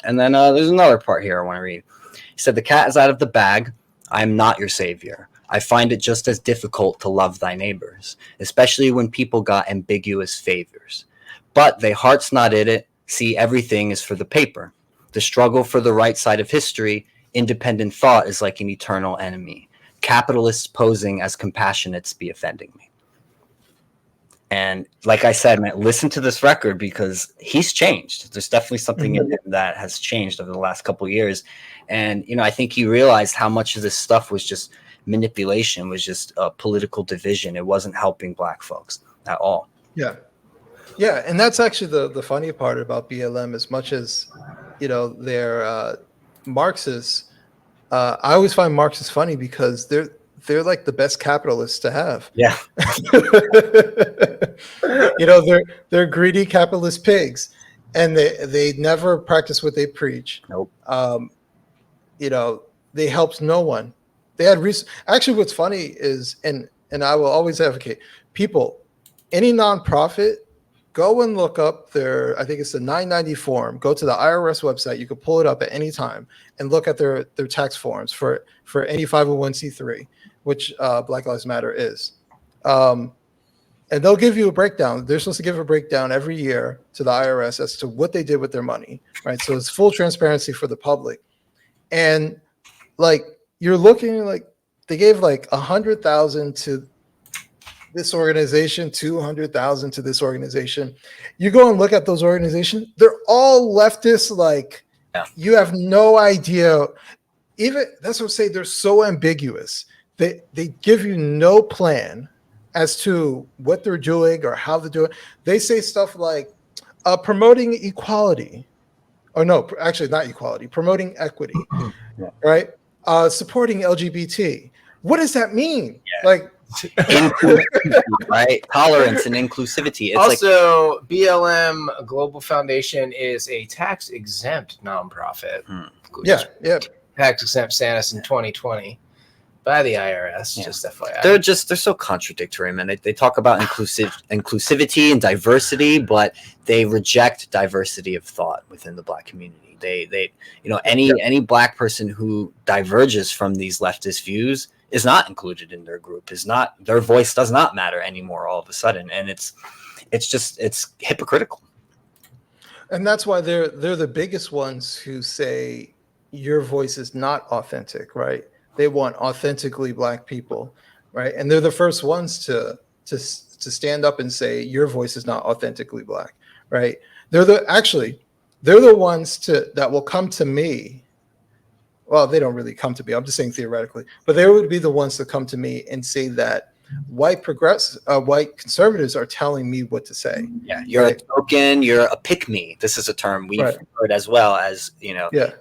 And then there's another part here I want to read. He said, the cat is out of the bag. I am not your savior. I find it just as difficult to love thy neighbors, especially when people got ambiguous favors. But they heart's not in it. See, everything is for the paper. The struggle for the right side of history, independent thought is like an eternal enemy. Capitalists posing as compassionates be offending me. And like I said, man, listen to this record because he's changed. There's definitely something in him that has changed over the last couple of years. And, I think he realized how much of this stuff was just manipulation, was just political division. It wasn't helping black folks at all. Yeah. Yeah. And that's actually the funny part about BLM, as much as, they're Marxists. I always find Marxists funny because they're like the best capitalists to have. Yeah. They're greedy capitalist pigs, and they never practice what they preach. Nope. They helped no one. They had actually, what's funny is, and I will always advocate, people, any nonprofit, go and look up I think it's the 990 form. Go to the IRS website. You can pull it up at any time and look at their tax forms for any 501c3, which Black Lives Matter is. And they'll give you a breakdown. They're supposed to give a breakdown every year to the IRS as to what they did with their money, right? So it's full transparency for the public. And like, you're looking like they gave like 100,000 to this organization, 200,000 to this organization. You go and look at those organizations, they're all leftist. Like, You have no idea. Even that's what I say, they're so ambiguous. They give you no plan as to what they're doing or how they're doing. They say stuff like promoting equality, or no, actually not equality, promoting equity, right? Supporting LGBT. What does that mean? Yeah. Like, right? Tolerance and inclusivity. It's also, BLM Global Foundation is a tax exempt nonprofit. Yeah. Tax exempt status in 2020 by the IRS. Yeah. Just FYI. They're so contradictory, man. They talk about inclusivity and diversity, but they reject diversity of thought within the black community. They any black person who diverges from these leftist views is not included in their group, their voice does not matter anymore all of a sudden. And it's hypocritical. And that's why they're the biggest ones who say your voice is not authentic, right? They want authentically black people, right? And they're the first ones to stand up and say your voice is not authentically black, right? They're the ones that will come to me. Well, they don't really come to me. I'm just saying theoretically, but they would be the ones to come to me and say that white conservatives are telling me what to say. Yeah, you're a token. You're a pick-me. This is a term we've heard, as well as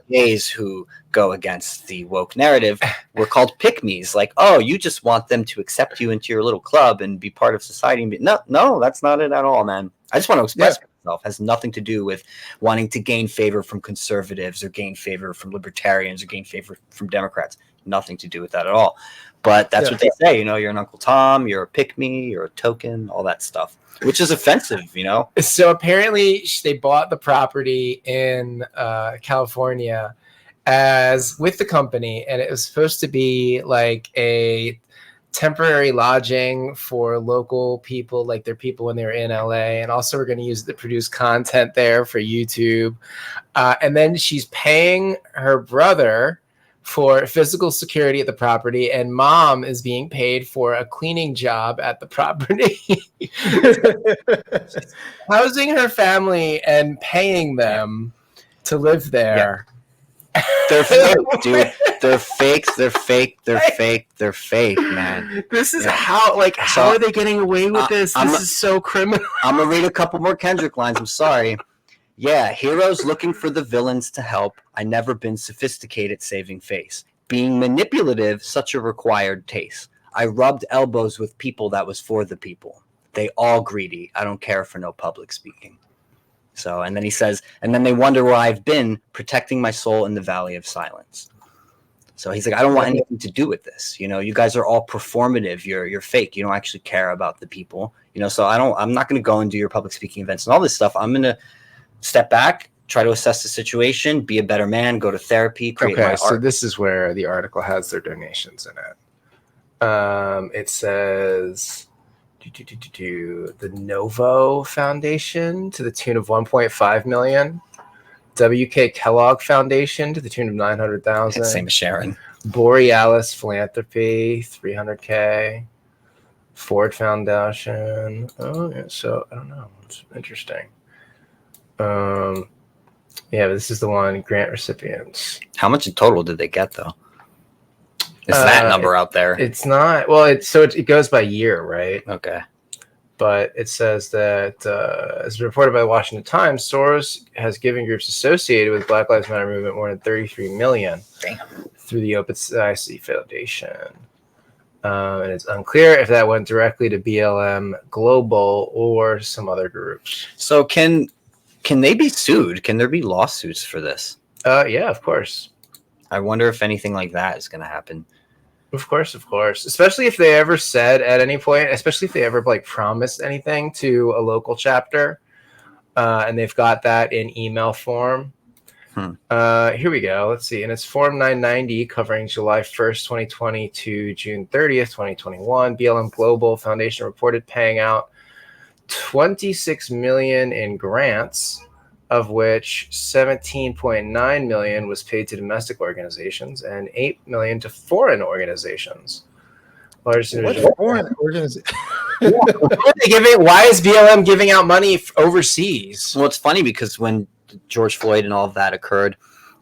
gays who go against the woke narrative. We're called pick-me's. Like, oh, you just want them to accept you into your little club and be part of society. No, that's not it at all, man. I just want to express myself. It has nothing to do with wanting to gain favor from conservatives or gain favor from libertarians or gain favor from Democrats. Nothing to do with that at all. But that's what they say. You're an Uncle Tom, you're a pick-me, you're a token, all that stuff, which is offensive, So apparently they bought the property in California with the company, and it was supposed to be like a temporary lodging for local people, like their people when they're in LA, and also we're going to use it to produce content there for YouTube. And then she's paying her brother for physical security at the property, and mom is being paid for a cleaning job at the property. Housing her family and paying them to live there. They're fake, dude. They're fakes. They're fake. They're fake. They're fake, man. This is Yeah. how are they getting away with this? This is so criminal. I'm gonna read a couple more Kendrick lines. I'm sorry. Yeah, heroes looking for the villains to help. I never been sophisticated saving face. Being manipulative, such a required taste. I rubbed elbows with people that was for the people. They all greedy. I don't care for no public speaking. So, and then he says, and then they wonder where I've been, protecting my soul in the valley of silence. So he's like, I don't want anything to do with this. You know, you guys are all performative. You're fake. You don't actually care about the people. You know, so I'm not going to go and do your public speaking events and all this stuff. I'm going to step back, try to assess the situation, be a better man, go to therapy, create my art. So this is where the article has their donations in it. It says the Novo Foundation to the tune of 1.5 million. W.K. Kellogg Foundation to the tune of 900,000. Same as Sharon. Borealis Philanthropy, 300K. Ford Foundation. Oh, yeah. So I don't know. It's interesting. Yeah, but this is the one grant recipients. How much in total did they get though? Is that number out there? It's not. Well, it goes by year, right? Okay. But it says that, as reported by the Washington Times, Soros has given groups associated with Black Lives Matter movement more than $33 million through the Open IC Foundation. And it's unclear if that went directly to BLM Global or some other groups. So can they be sued? Can there be lawsuits for this? Yeah, of course. I wonder if anything like that is going to happen. Of course. Especially if they ever said at any point, especially if they ever like promised anything to a local chapter, and they've got that in email form. Here we go. Let's see. And it's Form 990 covering July 1st, 2020 to June 30th, 2021. BLM Global Foundation reported paying out $26 million in grants, of which $17.9 million was paid to domestic organizations and $8 million to foreign organizations. What foreign organization? Why is BLM giving out money overseas? Well, it's funny because when George Floyd and all of that occurred,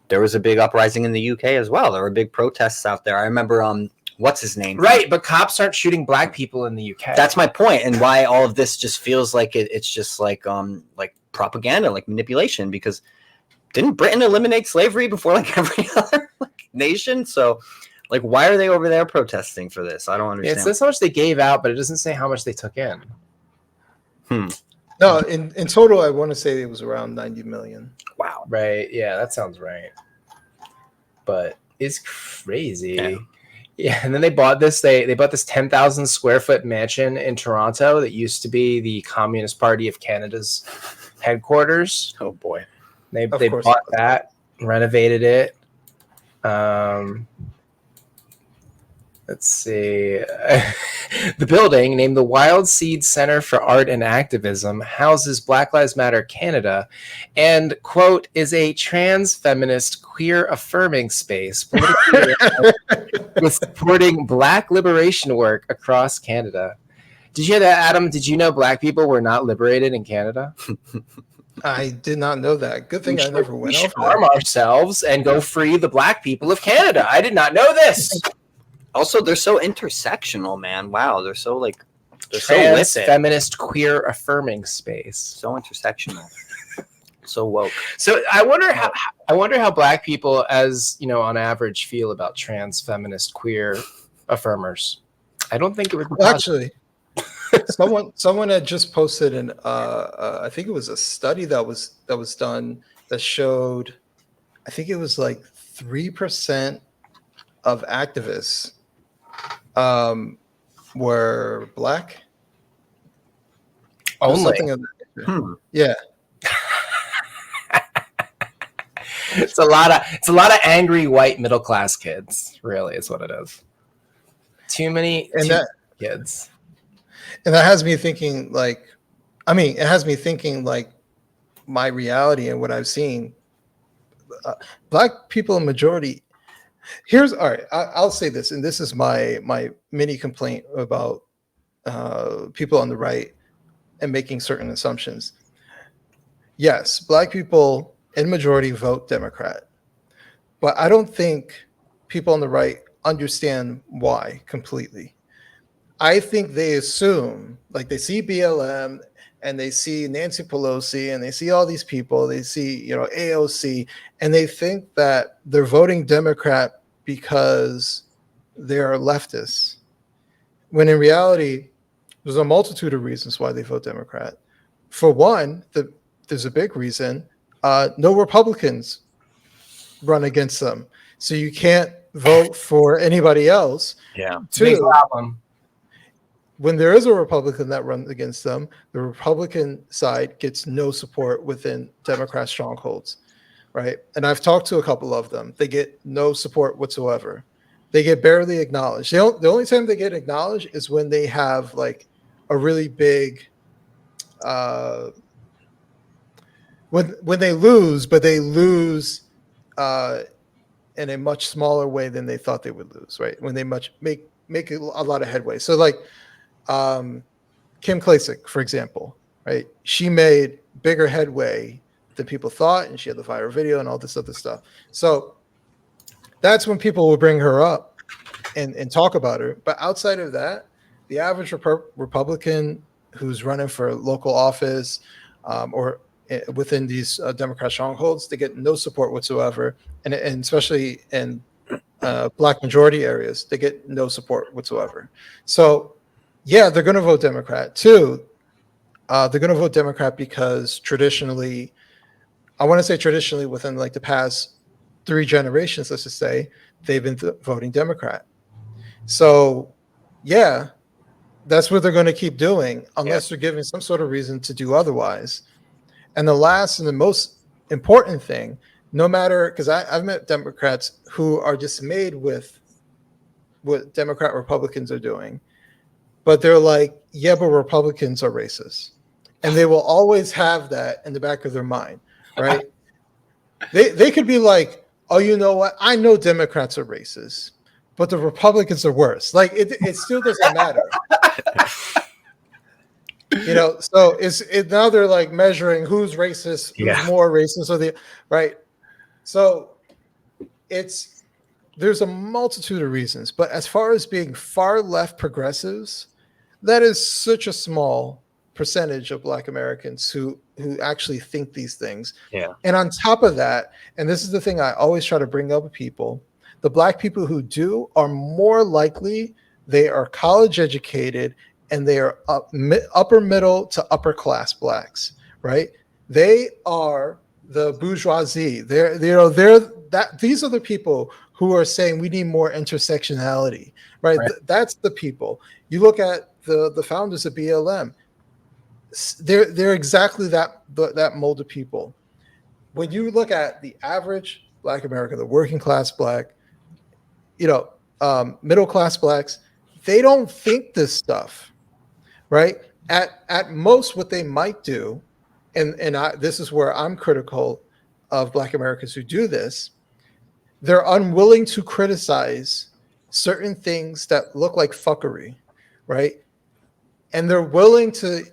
there was a big uprising in the UK as well. There were big protests out there. I remember, what's his name? Right, but cops aren't shooting black people in the UK. That's my point, and why all of this just feels like it's just like propaganda, like manipulation. Because didn't Britain eliminate slavery before like every other nation? So, like, why are they over there protesting for this? I don't understand. Yeah, it says how much they gave out, but it doesn't say how much they took in. No, in total, I want to say it was around 90 million. Wow. Right. Yeah, that sounds right. But it's crazy. Yeah. And then they bought this. They bought this 10,000 square foot mansion in Toronto that used to be the Communist Party of Canada's headquarters. Oh boy. They bought that, renovated it. Let's see. The building, named the Wild Seed Center for Art and Activism, houses Black Lives Matter Canada and, quote, is a trans feminist queer affirming space with supporting Black liberation work across Canada. Did you hear that, Adam? Did you know Black people were not liberated in Canada? I did not know that. Good thing I never went off. Arm ourselves and go free the Black people of Canada. I did not know this. Also, they're so intersectional, man. Wow, they're so like trans, so feminist, queer affirming space. So intersectional, so woke. So I wonder how Black people, as you know, on average, feel about trans, feminist, queer affirmers. I don't think it would. Actually, someone had just posted an I think it was a study that was done that showed, I think it was like 3% of activists were Black. Only. Yeah. It's a lot of angry white middle class kids. Really, is what it is. Too many kids. And that has me thinking like my reality and what I've seen. Black people in majority. All right. I'll say this, and this is my mini complaint about people on the right and making certain assumptions. Yes, Black people in majority vote Democrat, but I don't think people on the right understand why completely. I think they assume, like they see BLM and they see Nancy Pelosi and they see all these people, they see, AOC, and they think that they're voting Democrat because they're leftists. When in reality, there's a multitude of reasons why they vote Democrat. For one, there's a big reason. No Republicans run against them. So you can't vote for anybody else. Yeah. Big Two, problem. when there is a Republican that runs against them, the Republican side gets no support within Democrat strongholds, right? And I've talked to a couple of them. They get no support whatsoever. They get barely acknowledged. The only time they get acknowledged is when they have like a really big, when they lose, but they lose in a much smaller way than they thought they would lose, right? When they make a lot of headway. So like Kim Klacik, for example, right? She made bigger headway than people thought, and she had the viral video and all this other stuff. So that's when people will bring her up and talk about her. But outside of that, the average Republican who's running for local office or within these Democrat strongholds, they get no support whatsoever. And especially in Black majority areas, they get no support whatsoever. So yeah, they're going to vote Democrat. Two, they're going to vote Democrat because traditionally, I want to say traditionally within like the past 3 generations, let's just say, they've been voting Democrat. So yeah, that's what they're going to keep doing unless they're given some sort of reason to do otherwise. And the last and the most important thing, no matter, because I've met Democrats who are dismayed with what Democrat Republicans are doing, but they're like, yeah, but Republicans are racist. And they will always have that in the back of their mind, right? They could be like, oh, you know what? I know Democrats are racist, but the Republicans are worse. Like it still doesn't matter. So now they're like measuring who's racist, who's more racist, or right. So there's a multitude of reasons, but as far as being far left progressives, that is such a small percentage of Black Americans who actually think these things. Yeah. And on top of that, and this is the thing I always try to bring up with people, the Black people who do are more likely, they are college educated and they are upper middle to upper class Blacks, right? They are the bourgeoisie. These are the people who are saying we need more intersectionality, right? That's the people. You look at the founders of BLM. They're exactly that mold of people. When you look at the average Black American, the working class Black, middle class Blacks, they don't think this stuff, right? At most, what they might do, and this is where I'm critical of Black Americans who do this, they're unwilling to criticize certain things that look like fuckery, right? And they're willing to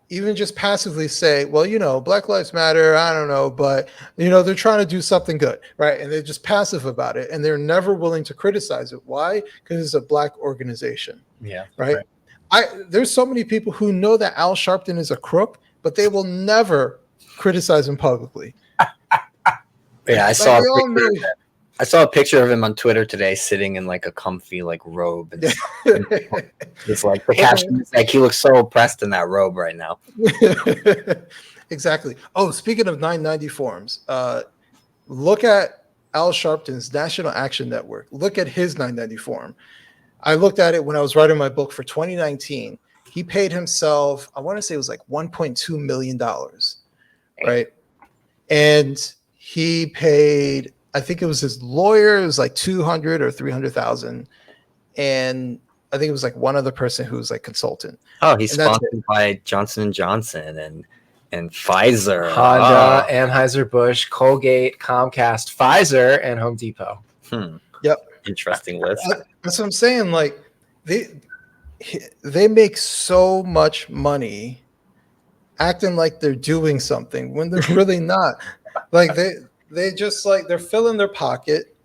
even just passively say, well, Black Lives Matter, I don't know, but, they're trying to do something good, right? And they're just passive about it. And they're never willing to criticize it. Why? Because it's a Black organization. Yeah. Right? There's so many people who know that Al Sharpton is a crook, but they will never criticize him publicly. Yeah, I saw a picture of him on Twitter today, sitting in like a comfy like robe, and it's like the caption is like he looks so oppressed in that robe right now. Exactly. Oh, speaking of 990 forums, look at Al Sharpton's National Action Network. Look at his 990 forum. I looked at it when I was writing my book for 2019. He paid himself, I want to say it was like $1.2 million, right? And he paid, I think it was his lawyer, it was like $200,000 or $300,000. And I think it was like one other person who was like consultant. Oh, he's sponsored by Johnson & Johnson and Pfizer. Honda, Anheuser-Busch, Colgate, Comcast, Pfizer, and Home Depot. Yep. Interesting list. That's what I'm saying. Like they make so much money acting like they're doing something when they're really not. Like they just like they're filling their pocket,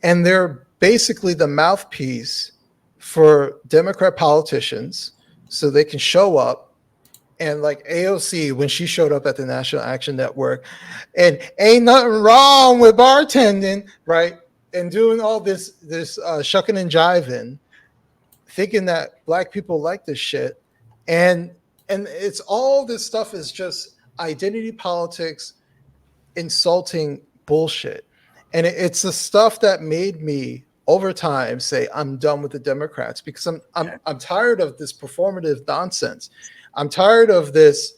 and they're basically the mouthpiece for Democrat politicians, so they can show up. And like AOC, when she showed up at the National Action Network, and ain't nothing wrong with bartending, right? And doing all this shucking and jiving, thinking that black people like this shit, and it's all this stuff is just identity politics, insulting bullshit, and it's the stuff that made me over time say I'm done with the Democrats, because I'm tired of this performative nonsense. I'm tired of this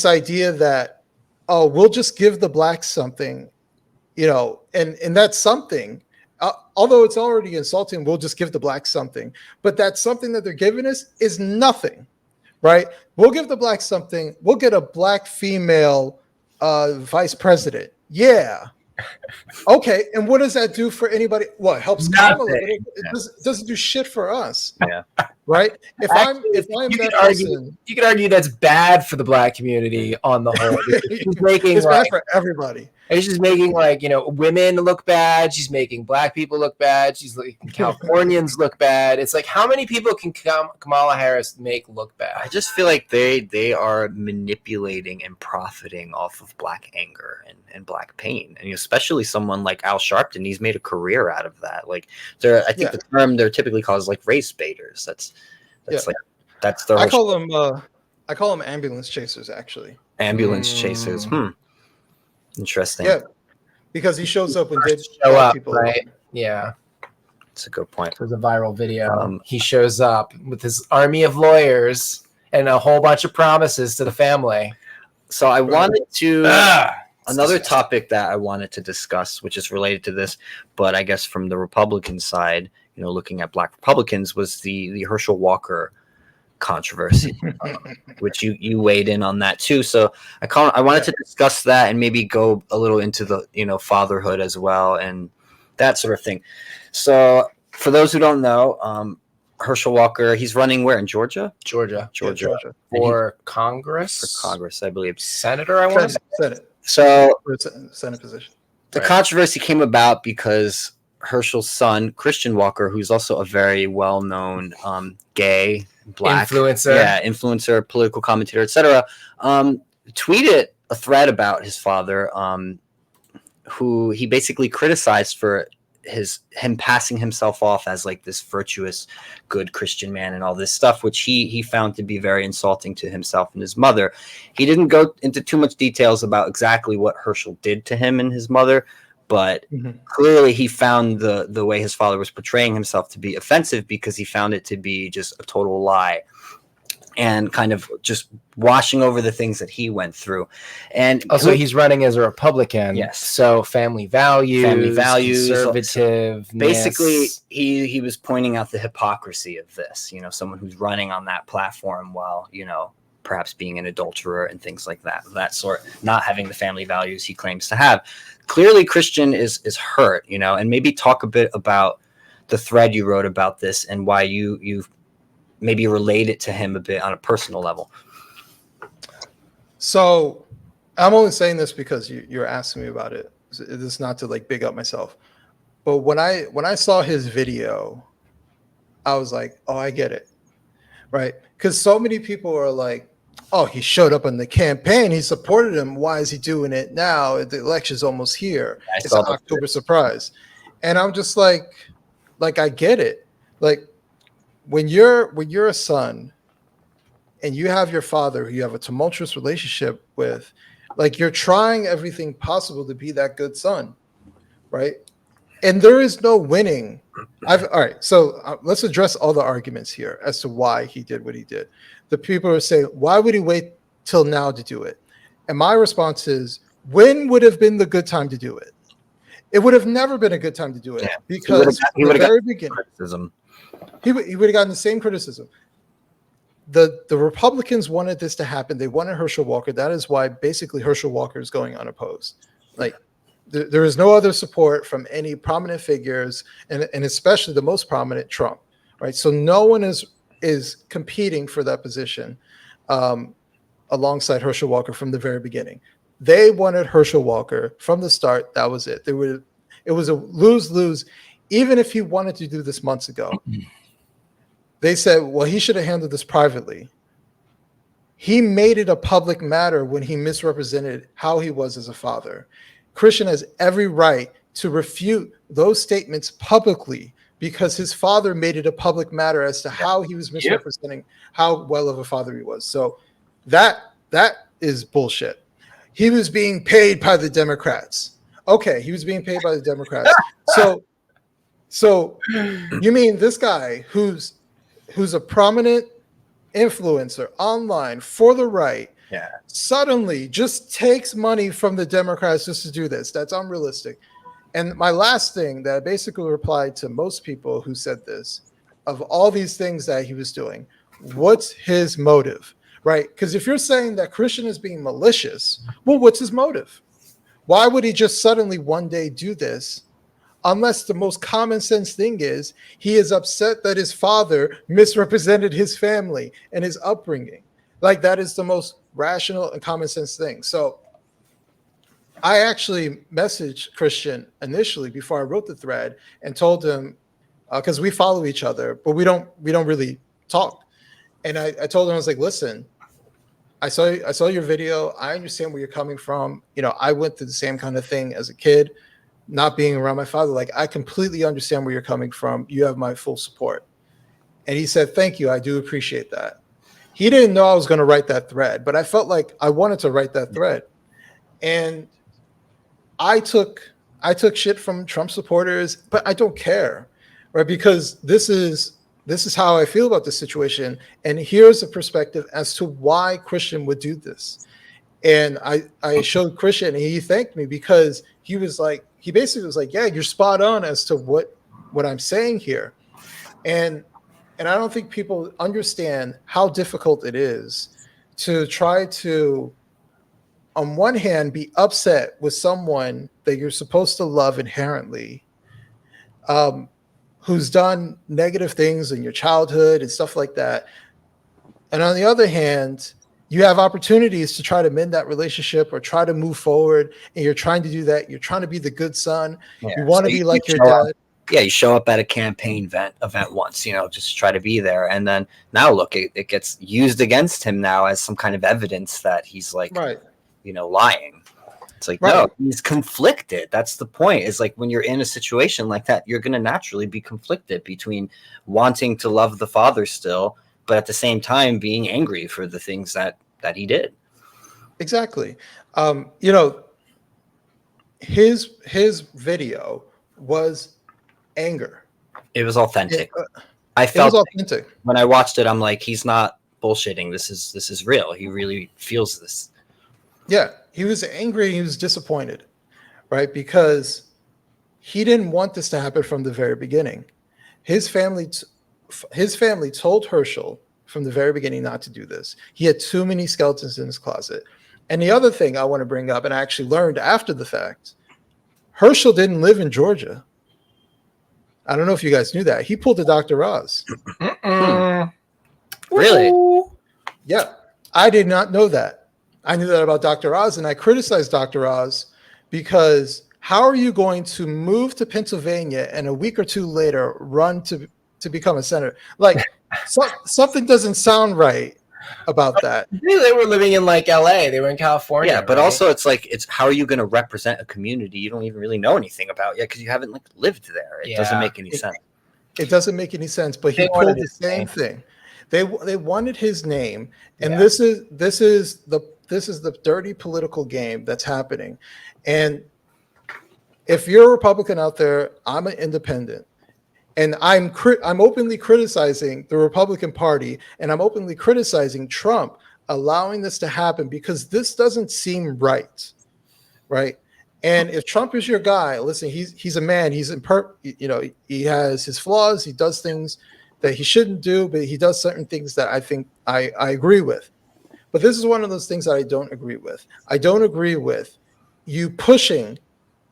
idea that, oh, we'll just give the blacks something, and that's something. Although it's already insulting, we'll just give the blacks something. But that something that they're giving us is nothing, right? We'll give the blacks something. We'll get a black female vice president. Yeah. Okay. And what does that do for anybody? Well, it helps Kamala, but it doesn't do shit for us. Yeah. Right? If I'm that person, you could argue that's bad for the black community on the whole. It's bad for everybody. And she's making women look bad. She's making black people look bad. She's making Californians look bad. It's like, how many people can Kamala Harris make look bad? I just feel like they are manipulating and profiting off of black anger and black pain, and especially someone like Al Sharpton. He's made a career out of that. Like, I think the term they're typically called is like race baiters. That's their. I call them ambulance chasers, actually. Ambulance chasers. Interesting. Yeah, because he shows up when dead people right? Yeah, that's a good point. There's a viral video. He shows up with his army of lawyers and a whole bunch of promises to the family. So I wanted to another topic that I wanted to discuss, which is related to this, but I guess from the Republican side, looking at black Republicans, was the Herschel Walker controversy, which you weighed in on that too. So I wanted to discuss that and maybe go a little into the fatherhood as well and that sort of thing. So for those who don't know, Herschel Walker, he's running where in Georgia for Congress, I believe. Senator, I want to Senate. So Senate position. The controversy came about because Herschel's son, Christian Walker, who's also a very well-known gay black influencer, political commentator, etc., tweeted a thread about his father, who he basically criticized for him passing himself off as like this virtuous, good Christian man and all this stuff, which he found to be very insulting to himself and his mother. He didn't go into too much details about exactly what Herschel did to him and his mother, but clearly he found the way his father was portraying himself to be offensive, because he found it to be just a total lie and kind of just washing over the things that he went through. And also, he's running as a Republican. Yes. So family values, conservative. Basically, he was pointing out the hypocrisy of this, someone who's running on that platform while, perhaps being an adulterer and things like that sort, not having the family values he claims to have. Clearly, Christian is hurt, and maybe talk a bit about the thread you wrote about this and why you maybe relate it to him a bit on a personal level. So I'm only saying this because you're asking me about it. It's not to like big up myself, but when I saw his video, I was like, oh, I get it, right? Because so many people are like, oh, he showed up in the campaign, he supported him, why is he doing it now? The election's almost here. It's an October surprise. And I'm just like I get it. Like when you're a son and you have your father who you have a tumultuous relationship with, like you're trying everything possible to be that good son, right? And there is no winning. All right, so let's address all the arguments here as to why he did what he did. The people are saying, why would he wait till now to do it? And my response is, when would have been the good time to do it? It would have never been a good time to do it, because from the very beginning, he would have gotten the same criticism. The Republicans wanted this to happen. They wanted Herschel Walker. That is why basically Herschel Walker is going unopposed. Like there is no other support from any prominent figures, and especially the most prominent, Trump, right? So no one is competing for that position alongside Herschel Walker from the very beginning. They wanted Herschel Walker from the start. That was it. It was a lose-lose. Even if he wanted to do this months ago, they said, well, he should have handled this privately. He made it a public matter when he misrepresented how he was as a father. Christian has every right to refute those statements publicly because his father made it a public matter as to how he was misrepresenting how well of a father he was. So that is bullshit. He was being paid by the Democrats. Okay, he was being paid by the Democrats. So you mean this guy who's a prominent influencer online for the right suddenly just takes money from the Democrats just to do this? That's unrealistic. And my last thing that I basically replied to most people who said this, of all these things that he was doing, what's his motive, right? Because if you're saying that Christian is being malicious, well, what's his motive? Why would he just suddenly one day do this? Unless the most common sense thing is he is upset that his father misrepresented his family and his upbringing. Like, that is the most rational and common sense thing. So I actually messaged Christian initially before I wrote the thread and told him, because we follow each other, but we don't really talk. And I told him, I was like, listen, I saw your video. I understand where you're coming from. You know, I went through the same kind of thing as a kid, not being around my father. Like, I completely understand where you're coming from. You have my full support. And he said, thank you. I do appreciate that. He didn't know I was going to write that thread, but I felt like I wanted to write that thread. And I took shit from Trump supporters, but I don't care, right? Because this is how I feel about this situation. And here's a perspective as to why Christian would do this. And I showed Christian, and he thanked me because he basically was like, yeah, you're spot on as to what I'm saying here. And I don't think people understand how difficult it is to try to, on one hand, be upset with someone that you're supposed to love inherently, who's done negative things in your childhood and stuff like that. And on the other hand, you have opportunities to try to mend that relationship or try to move forward, and you're trying to do that. You're trying to be the good son. Yeah. You want to be like your dad. You show up at a campaign event once, just try to be there. And then now look, it gets used against him now as some kind of evidence that he's like, right, lying. It's like, no, he's conflicted. That's the point. It's like when you're in a situation like that, you're going to naturally be conflicted between wanting to love the father still, but at the same time being angry for the things that he did. Exactly. His video was anger. It was authentic. I felt it was authentic. When I watched it, I'm like, he's not bullshitting. This is real. He really feels this. Yeah, he was angry. He was disappointed, right? Because he didn't want this to happen from the very beginning. His family told Herschel from the very beginning not to do this. He had too many skeletons in his closet. And the other thing I want to bring up, and I actually learned after the fact, Herschel didn't live in Georgia. I don't know if you guys knew that. He pulled a Dr. Oz. Really? Yeah. I did not know that. I knew that about Dr. Oz, and I criticized Dr. Oz because how are you going to move to Pennsylvania and a week or two later run to become a senator? Like, something doesn't sound right about that. They were living in like LA. They were in California. Yeah, but also it's like, how are you going to represent a community you don't even really know anything about yet because you haven't lived there? It doesn't make any sense. It doesn't make any sense. But he pulled the same thing. They wanted his name, and this is the dirty political game that's happening. And if you're a Republican out there, I'm an independent. And I'm openly criticizing the Republican Party, and I'm openly criticizing Trump allowing this to happen because this doesn't seem right, right? And if Trump is your guy, listen, he's a man. He has his flaws. He does things that he shouldn't do, but he does certain things that I think I agree with. But this is one of those things that I don't agree with. I don't agree with you pushing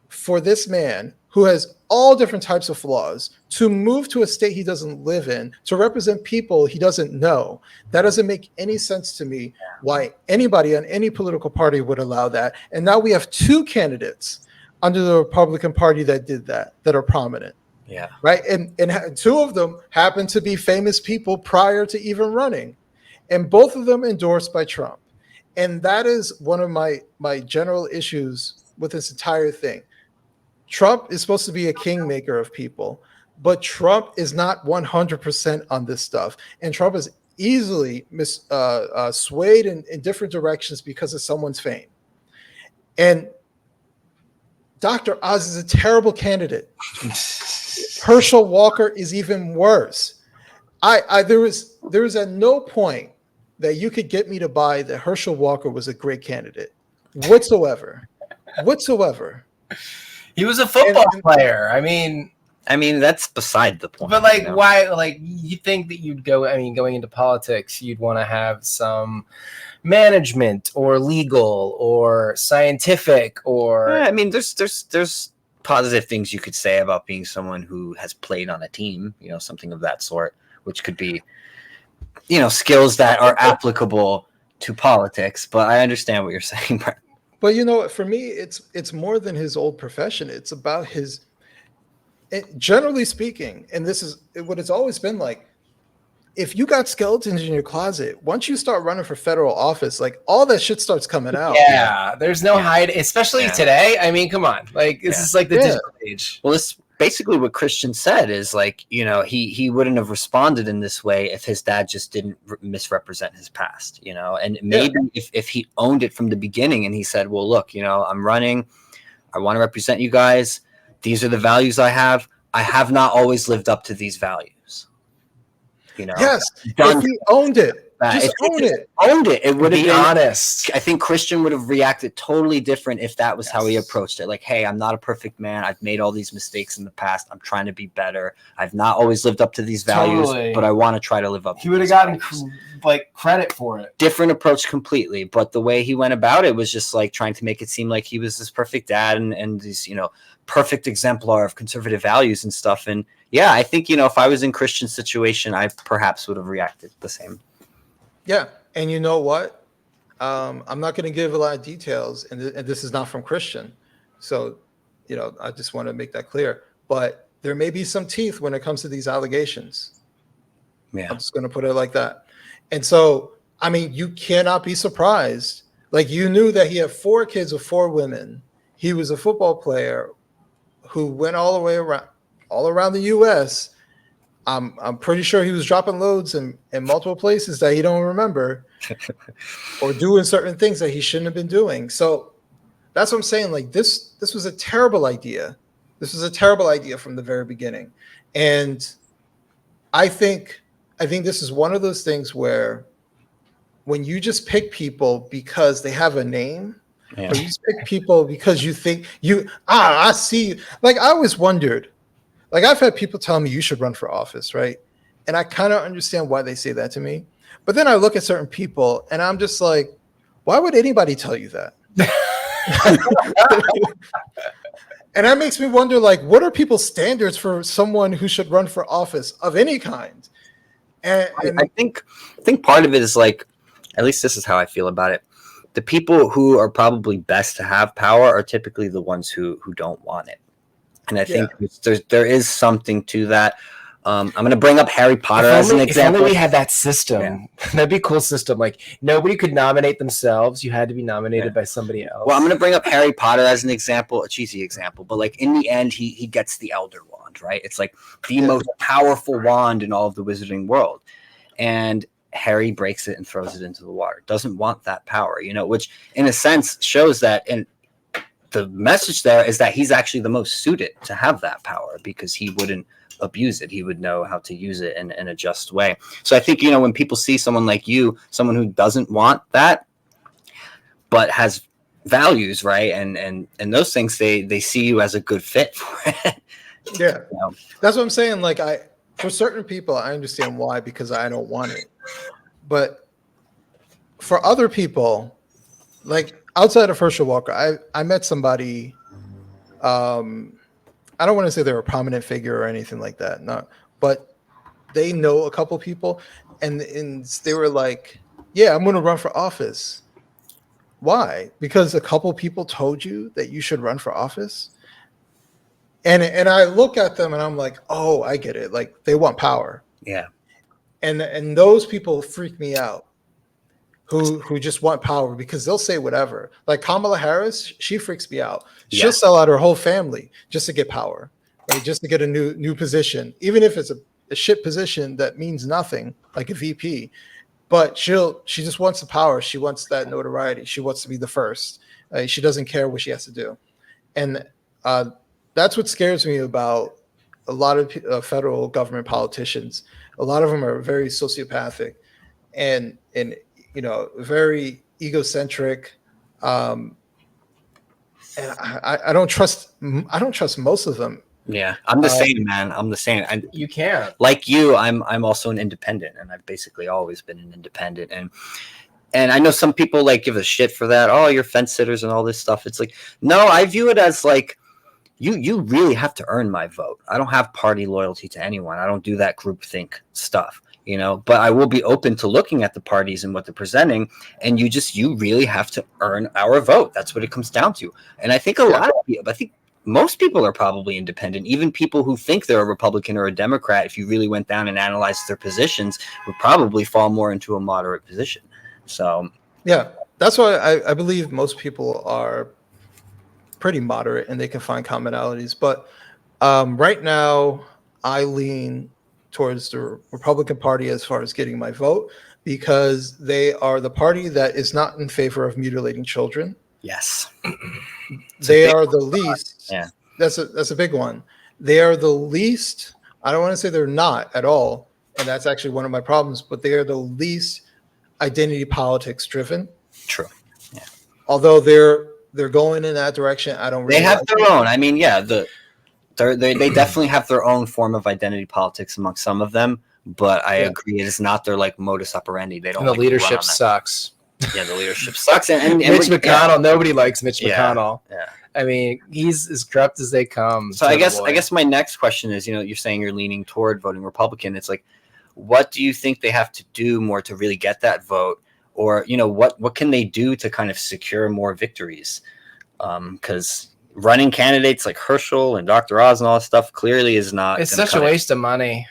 for this man who has all different types of flaws to move to a state he doesn't live in to represent people he doesn't know. That doesn't make any sense to me why anybody on any political party would allow that. And now we have two candidates under the Republican Party that did that are prominent. Yeah. Right. And two of them happen to be famous people prior to even running. And both of them endorsed by Trump. And that is one of my general issues with this entire thing. Trump is supposed to be a kingmaker of people, but Trump is not 100% on this stuff. And Trump is easily swayed in different directions because of someone's fame. And Dr. Oz is a terrible candidate. Herschel Walker is even worse. There was at no point that you could get me to buy that Herschel Walker was a great candidate whatsoever. He was a football player. I mean, that's beside the point. But like, why? Like, you think that you'd go? I mean, going into politics, you'd want to have some management or legal or scientific or. Yeah, I mean, there's positive things you could say about being someone who has played on a team, something of that sort, which could be, skills that are applicable to politics. But I understand what you're saying, Brett. But for me, it's more than his old profession. It's about generally speaking, and this is what it's always been like. If you got skeletons in your closet, once you start running for federal office, like all that shit starts coming out. Yeah, there's no hide, especially today. I mean, come on, like this is like the digital age. Well, it's basically what Christian said is like, he wouldn't have responded in this way if his dad just didn't misrepresent his past, and maybe if he owned it from the beginning and he said, well, look, I'm running, I want to represent you guys. These are the values I have. I have not always lived up to these values. Yes, if he owned it, just own it. Owned it. It would have been honest. I think Christian would have reacted totally different if that was how he approached it. Like, hey, I'm not a perfect man. I've made all these mistakes in the past. I'm trying to be better. I've not always lived up to these values, but I want to try to live up. He would have gotten credit for it. Different approach completely, but the way he went about it was just like trying to make it seem like he was this perfect dad and these perfect exemplar of conservative values and stuff. And yeah, I think, if I was in Christian's situation, I perhaps would have reacted the same. Yeah. And you know what? I'm not going to give a lot of details, and this is not from Christian. So, I just want to make that clear. But there may be some teeth when it comes to these allegations. Yeah. I'm just going to put it like that. And so, I mean, you cannot be surprised. Like, you knew that he had 4 kids with 4 women. He was a football player who went all around the U.S. I'm pretty sure he was dropping loads in multiple places that he don't remember, or doing certain things that he shouldn't have been doing. So that's what I'm saying. Like this was a terrible idea. This was a terrible idea from the very beginning, and I think this is one of those things where when you just pick people because they have a name. Yeah. Or you just pick people because you think I see you. Like, I always wondered, like, I've had people tell me you should run for office, right? And I kind of understand why they say that to me. But then I look at certain people and I'm just like, why would anybody tell you that? And that makes me wonder, like, what are people's standards for someone who should run for office of any kind? And I think part of it is like, at least this is how I feel about it. The people who are probably best to have power are typically the ones who don't want it. And I think there is something to that. I'm going to bring up Harry Potter as an example. If only we had that system. That'd be a cool system. Like, nobody could nominate themselves. You had to be nominated by somebody else. Well, I'm going to bring up Harry Potter as an example, a cheesy example. But like, in the end, he gets the Elder Wand, right? It's like the most powerful wand in all of the wizarding world. And Harry breaks it and throws it into the water. Doesn't want that power, which in a sense shows that, and the message there is that he's actually the most suited to have that power because he wouldn't abuse it. He would know how to use it in a just way. So I think, when people see someone like you, someone who doesn't want that, but has values, right? And those things, they see you as a good fit for it. Yeah. That's what I'm saying. Like, for certain people, I understand why, because I don't want it. But for other people, like outside of Herschel Walker, I met somebody, I I don't want to say they're a prominent figure or anything like that. Not, but they know a couple people, and they were like, "Yeah, I'm going to run for office." Why? Because a couple people told you that you should run for office. And I look at them and I'm like, "Oh, I get it. Like they want power." Yeah. And those people freak me out. Who just want power because they'll say whatever. Like Kamala Harris, she freaks me out. She'll sell out her whole family just to get power, right? Just to get a new position, even if it's a shit position that means nothing, like a VP. But she just wants the power. She wants that notoriety. She wants to be the first. She doesn't care what she has to do, and that's what scares me about a lot of federal government politicians. A lot of them are very sociopathic, and very egocentric. And I don't trust most of them. Yeah, I'm the same, man. I'm the same. You can't. Like you, I'm also an independent, and I've basically always been an independent. And I know some people like give a shit for that. Oh, you're fence sitters and all this stuff. It's like, no, I view it as like you really have to earn my vote. I don't have party loyalty to anyone. I don't do that groupthink stuff. But I will be open to looking at the parties and what they're presenting, and you really have to earn our vote. That's what it comes down to. And I think I think most people are probably independent. Even people who think they're a Republican or a Democrat, if you really went down and analyzed their positions, would probably fall more into a moderate position. So yeah, that's why I believe most people are pretty moderate and they can find commonalities. But right now, I lean towards the Republican Party as far as getting my vote because they are the party that is not in favor of mutilating children. Yes. They are the least. Yeah. That's a big one. They are the least. I don't want to say they're not at all, and that's actually one of my problems, but they are the least identity politics driven. True. Yeah. Although they're going in that direction, I don't really They have their own. I mean, yeah, they definitely have their own form of identity politics among some of them, but I agree it is not their like modus operandi. They don't. And the leadership sucks. Yeah, the leadership sucks. And Mitch McConnell, nobody likes Mitch McConnell. Yeah. I mean, he's as corrupt as they come. So I guess my next question is, you're saying you're leaning toward voting Republican. It's like, what do you think they have to do more to really get that vote? Or, what can they do to kind of secure more victories? Because running candidates like Herschel and Dr. Oz and all that stuff clearly is not. It's such a waste of money.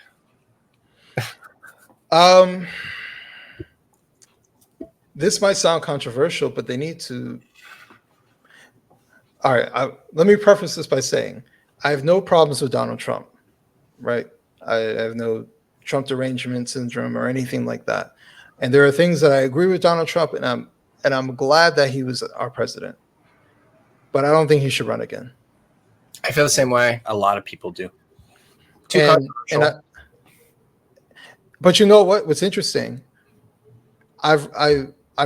This might sound controversial, but they need to. All right, let me preface this by saying I have no problems with Donald Trump, right? I have no Trump derangement syndrome or anything like that. And there are things that I agree with Donald Trump, and I'm glad that he was our president. But I don't think he should run again. I feel the same way. A lot of people do. But you know what? What's interesting? I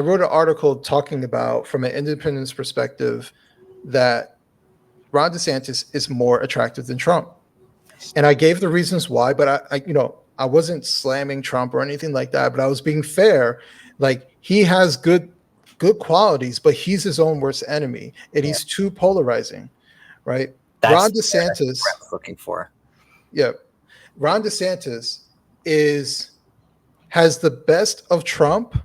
wrote an article talking about, from an independence perspective, that Ron DeSantis is more attractive than Trump, and I gave the reasons why. But I wasn't slamming Trump or anything like that. But I was being fair. Like, he has good qualities, but he's his own worst enemy, and he's too polarizing, right? That's Ron DeSantis. What I'm looking for. Yeah, Ron DeSantis has the best of Trump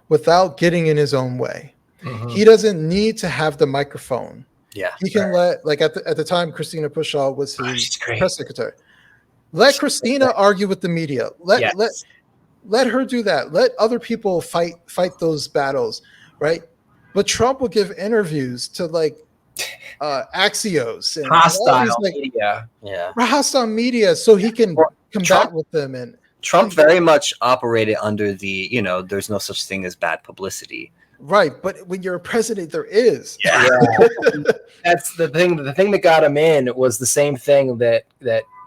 without getting in his own way. Mm-hmm. He doesn't need to have the microphone. Yeah, he can let, like at the time, Christina Pushaw was his press secretary. Let Christina argue with the media. Let her do that. Let other people fight those battles, right? But Trump will give interviews to like Axios and hostile media. Hostile media, so he can combat with them. And Trump very much operated under the, there's no such thing as bad publicity. Right, but when you're a president, there is. Yeah. That's the thing. The thing that got him in was the same thing that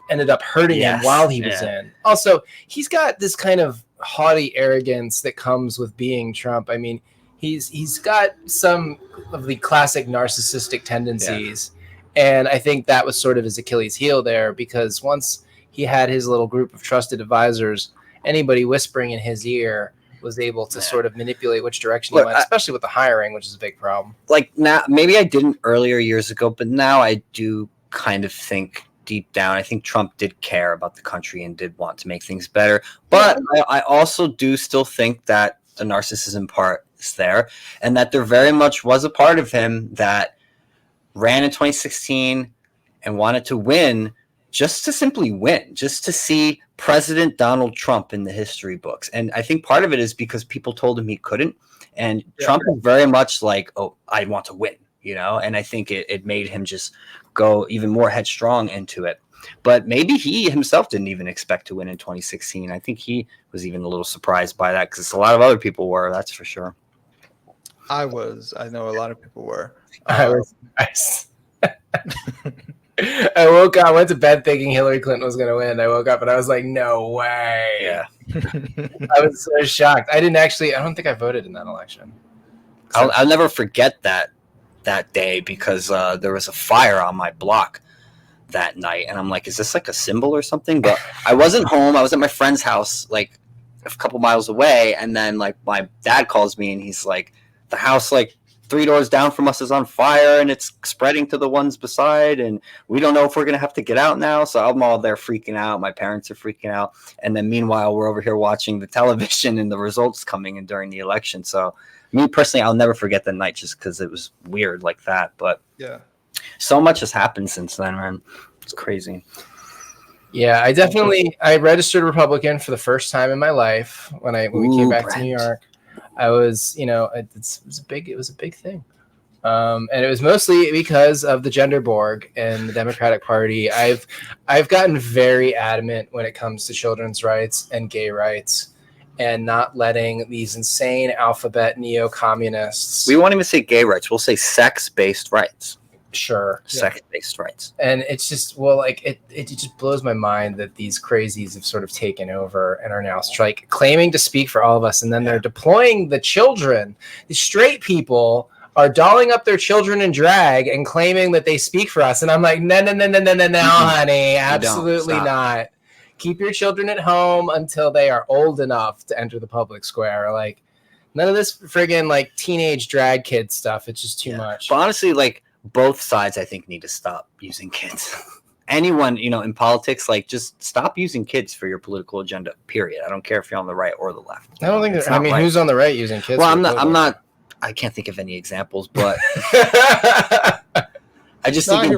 ended up hurting him while he was in. Also, he's got this kind of haughty arrogance that comes with being Trump. I mean, he's got some of the classic narcissistic tendencies, and I think that was sort of his Achilles heel there, because once he had his little group of trusted advisors, anybody whispering in his ear was able to sort of manipulate which direction he went, especially with the hiring, which is a big problem. Like, now, maybe I didn't earlier years ago, but now I do kind of think deep down, I think Trump did care about the country and did want to make things better. But I also do still think that the narcissism part is there, and that there very much was a part of him that ran in 2016 and wanted to win just to simply win, just to see President Donald Trump in the history books. And I think part of it is because people told him he couldn't. And Trump is very much like, oh, I want to win, you know? And I think it made him just go even more headstrong into it. But maybe he himself didn't even expect to win in 2016. I think he was even a little surprised by that because a lot of other people were, that's for sure. I know a lot of people were. I woke up, I went to bed thinking Hillary Clinton was going to win. I woke up and I was like, no way. Yeah. I was so shocked. I don't think I voted in that election. I'll never forget that day because there was a fire on my block that night. And I'm like, is this like a symbol or something? But I wasn't home. I was at my friend's house, like a couple miles away. And then like my dad calls me and he's like, the house like 3 doors down from us is on fire and it's spreading to the ones beside. And we don't know if we're going to have to get out now. So I'm all there freaking out. My parents are freaking out. And then meanwhile, we're over here watching the television and the results coming in during the election. So me personally, I'll never forget the night just because it was weird like that. But yeah, so much has happened since then, man. It's crazy. Yeah, I registered Republican for the first time in my life when we came back to New York. I was, it was a big thing. And it was mostly because of the gender Borg and the Democratic Party. I've gotten very adamant when it comes to children's rights and gay rights and not letting these insane alphabet neo-communists. We won't even say gay rights. We'll say sex-based rights. Sure. Sex-based rights. And it's just, it just blows my mind that these crazies have sort of taken over and are now claiming to speak for all of us. And then they're deploying the children. The straight people are dolling up their children in drag and claiming that they speak for us. And I'm like, no, honey, absolutely not. Keep your children at home until they are old enough to enter the public square. Like, none of this friggin' like teenage drag kid stuff. It's just too much. But honestly, like, both sides, I think, need to stop using kids. Anyone, in politics, like, just stop using kids for your political agenda, period. I don't care if you're on the right or the left. I don't think who's on the right using kids? Well, I can't think of any examples, but I just think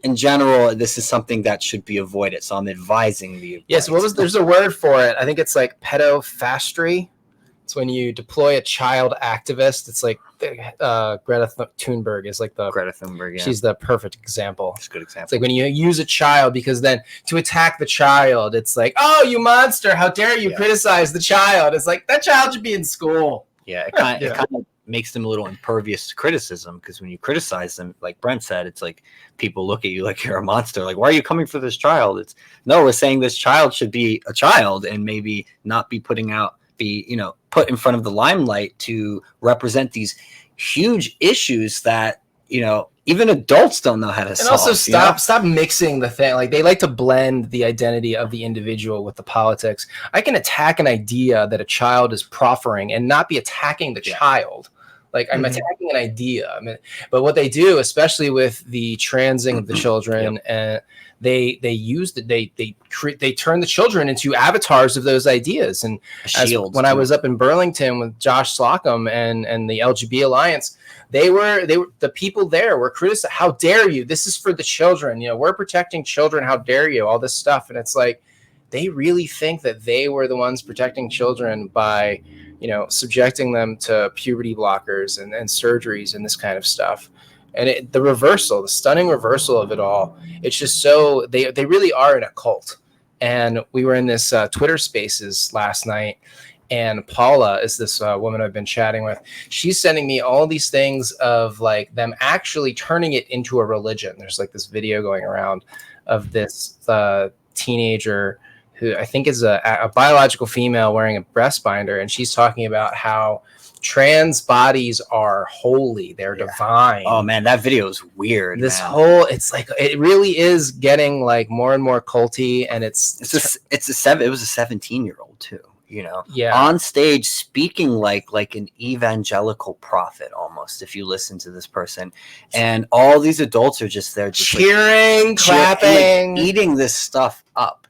in general, this is something that should be avoided. So I'm advising the. Yes. There's a word for it. I think it's like pedofastry. It's when you deploy a child activist. It's like Greta Thunberg is like Greta Thunberg. Yeah. She's the perfect example. It's a good example. It's like when you use a child because then to attack the child, it's like, oh, you monster! How dare you criticize the child? It's like that child should be in school. Yeah, it kind of makes them a little impervious to criticism because when you criticize them, like Brent said, it's like people look at you like you're a monster. Like, why are you coming for this child? We're saying this child should be a child and maybe not be put in front of the limelight to represent these huge issues that, even adults don't know how to solve. And also stop mixing the thing. Like, they like to blend the identity of the individual with the politics. I can attack an idea that a child is proffering and not be attacking the child. Like, I'm attacking an idea. But what they do, especially with the transing of the children, they turn the children into avatars of those ideas. And when I was up in Burlington with Josh Slocum and the LGB Alliance, the people there were criticized. How dare you? This is for the children. We're protecting children. How dare you? All this stuff. And it's like, they really think that they were the ones protecting children by, subjecting them to puberty blockers and surgeries and this kind of stuff. And the stunning reversal of it all, it's just so they really are in a cult. And we were in this Twitter Spaces last night, and Paula is this woman I've been chatting with. She's sending me all these things of like them actually turning it into a religion. There's like this video going around of this teenager who I think is a biological female wearing a breast binder, and she's talking about how trans bodies are holy, they're divine. Oh man, that video is weird. It's like it really is getting like more and more culty, and it was a 17-year-old too. on stage speaking like an evangelical prophet almost, if you listen to this person, and all these adults are just there just cheering, clapping, and, eating this stuff up.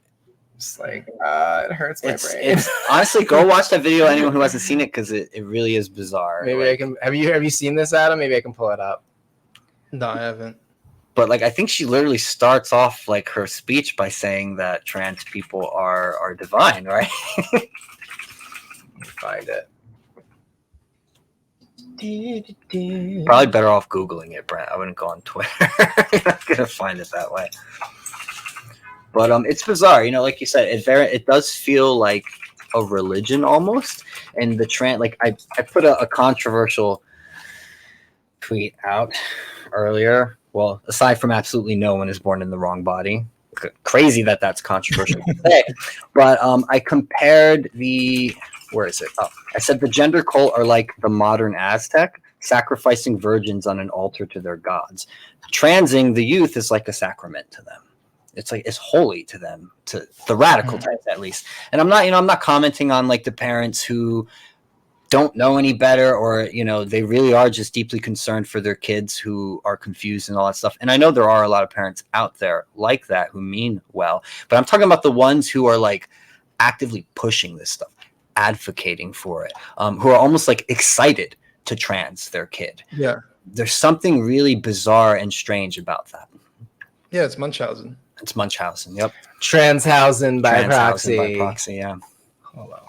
It's like it hurts my brain. It's honestly, go watch that video, anyone who hasn't seen it, because it really is bizarre. Maybe I can. Have you seen this, Adam? Maybe I can pull it up. No, I haven't. But I think she literally starts off her speech by saying that trans people are divine, right? Let me find it. Probably better off Googling it, Brent. I wouldn't go on Twitter. You're not gonna find it that way. But it's bizarre, like you said, it does feel like a religion almost. And the trans, I put a controversial tweet out earlier. Well, aside from absolutely no one is born in the wrong body. Crazy that's controversial to say. But I compared where is it? Oh, I said the gender cult are like the modern Aztec, sacrificing virgins on an altar to their gods. Transing the youth is like a sacrament to them. It's holy to them, to the radical types at least. And I'm not commenting on the parents who don't know any better, or they really are just deeply concerned for their kids who are confused and all that stuff. And I know there are a lot of parents out there like that who mean well, but I'm talking about the ones who are actively pushing this stuff, advocating for it, who are almost excited to trans their kid. Yeah, there's something really bizarre and strange about that. Yeah, it's Munchausen. It's Munchausen. Yep. Transhausen by proxy. By proxy. Yeah. Hold on.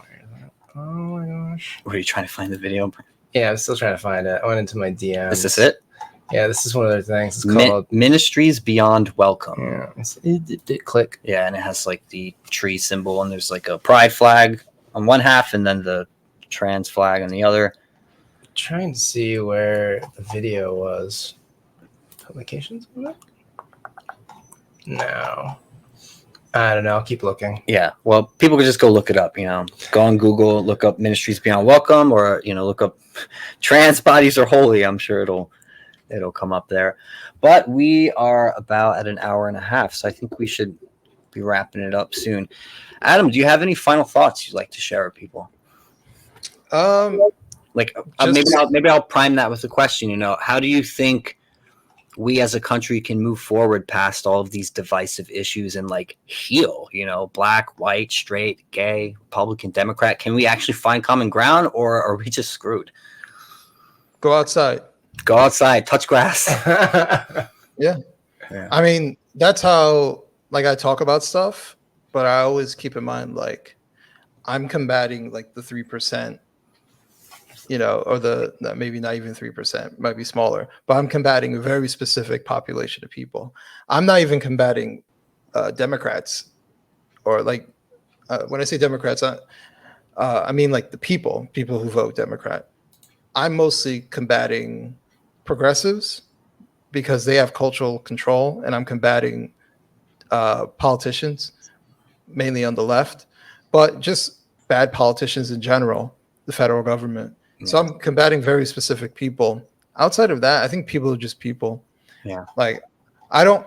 Oh my gosh. Were you trying to find the video? Yeah, I'm still trying to find it. I went into my DMs. Is this it? Yeah, this is one of their things. It's called Ministries Beyond Welcome. Yeah. Click. Yeah, and it has the tree symbol, and there's a pride flag on one half, and then the trans flag on the other. I'm trying to see where the video was. Publications? No. I don't know. I'll keep looking. Yeah. Well, people can just go look it up, Go on Google, look up Ministries Beyond Welcome, or, look up Trans Bodies Are Holy. I'm sure it'll come up there. But we are about at an hour and a half, so I think we should be wrapping it up soon. Adam, do you have any final thoughts you'd like to share with people? Maybe I'll prime that with a question. How do you think we as a country can move forward past all of these divisive issues and heal, black, white, straight, gay, Republican, Democrat? Can we actually find common ground, or are we just screwed? Go outside. Go outside, touch grass. Yeah. I mean, that's how I talk about stuff, but I always keep in mind I'm combating the 3%. Or maybe not even 3%, might be smaller, but I'm combating a very specific population of people. I'm not even combating Democrats, or when I say Democrats, I mean the people who vote Democrat. I'm mostly combating progressives because they have cultural control, and I'm combating politicians, mainly on the left, but just bad politicians in general, the federal government. So I'm combating very specific people. Outside of that, I think people are just people. Yeah. I know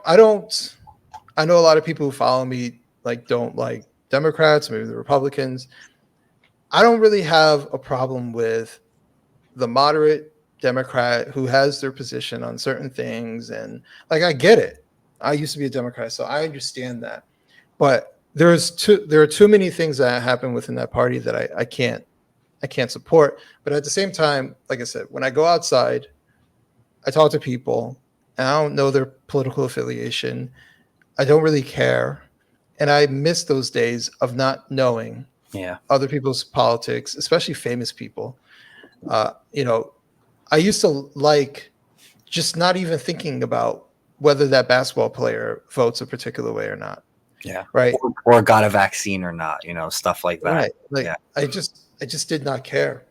a lot of people who follow me don't like Democrats, maybe the Republicans. I don't really have a problem with the moderate Democrat who has their position on certain things, and I get it. I used to be a Democrat, so I understand that. But there are too many things that happen within that party that I can't support. But at the same time, like I said, when I go outside, I talk to people, and I don't know their political affiliation. I don't really care. And I miss those days of not knowing other people's politics, especially famous people. I used to just not even thinking about whether that basketball player votes a particular way or not. Yeah. Right. Or got a vaccine or not, stuff like that. Right. I just did not care.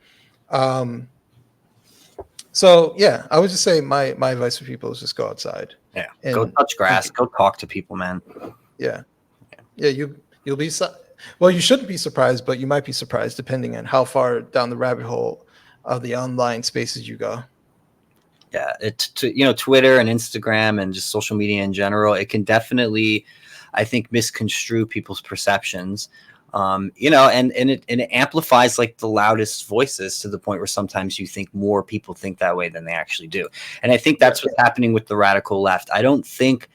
So yeah, I would just say my advice for people is just go outside. Yeah. Go touch grass. Go talk to people, man. Yeah. Yeah. You'll be, well, you shouldn't be surprised, but you might be surprised depending on how far down the rabbit hole of the online spaces you go. Yeah. Twitter and Instagram and just social media in general, it can definitely, I think, misconstrue people's perceptions. You know, and it amplifies like the loudest voices to the point where sometimes you think more people think that way than they actually do. And I think that's what's happening with the radical left. I don't think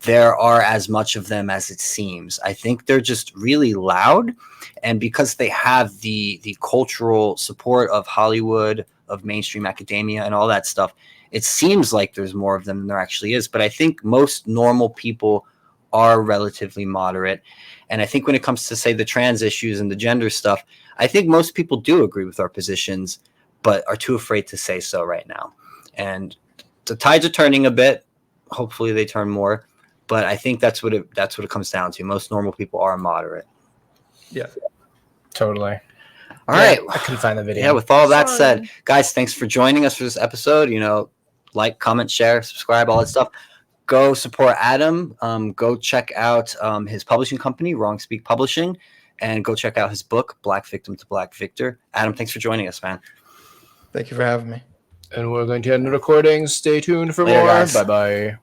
there are as much of them as it seems. I think they're just really loud, and because they have the cultural support of Hollywood, of mainstream academia, and all that stuff, it seems like there's more of them than there actually is. But I think most normal people are relatively moderate, and I think when it comes to, say, the trans issues and the gender stuff, I think most people do agree with our positions, but are too afraid to say so right now. And the tides are turning a bit. Hopefully, they turn more. But I think that's what it comes down to. Most normal people are moderate. Yeah. Totally. All right. I couldn't find the video. Yeah, with all that said, guys, thanks for joining us for this episode. You know, like, comment, share, subscribe, all that stuff. Go support Adam. Go check out his publishing company, Wrong Speak Publishing, and go check out his book, Black Victim to Black Victor. Adam, thanks for joining us, man. Thank you for having me. And we're going to end the recording. Stay tuned for Later, more. guys. Bye-bye.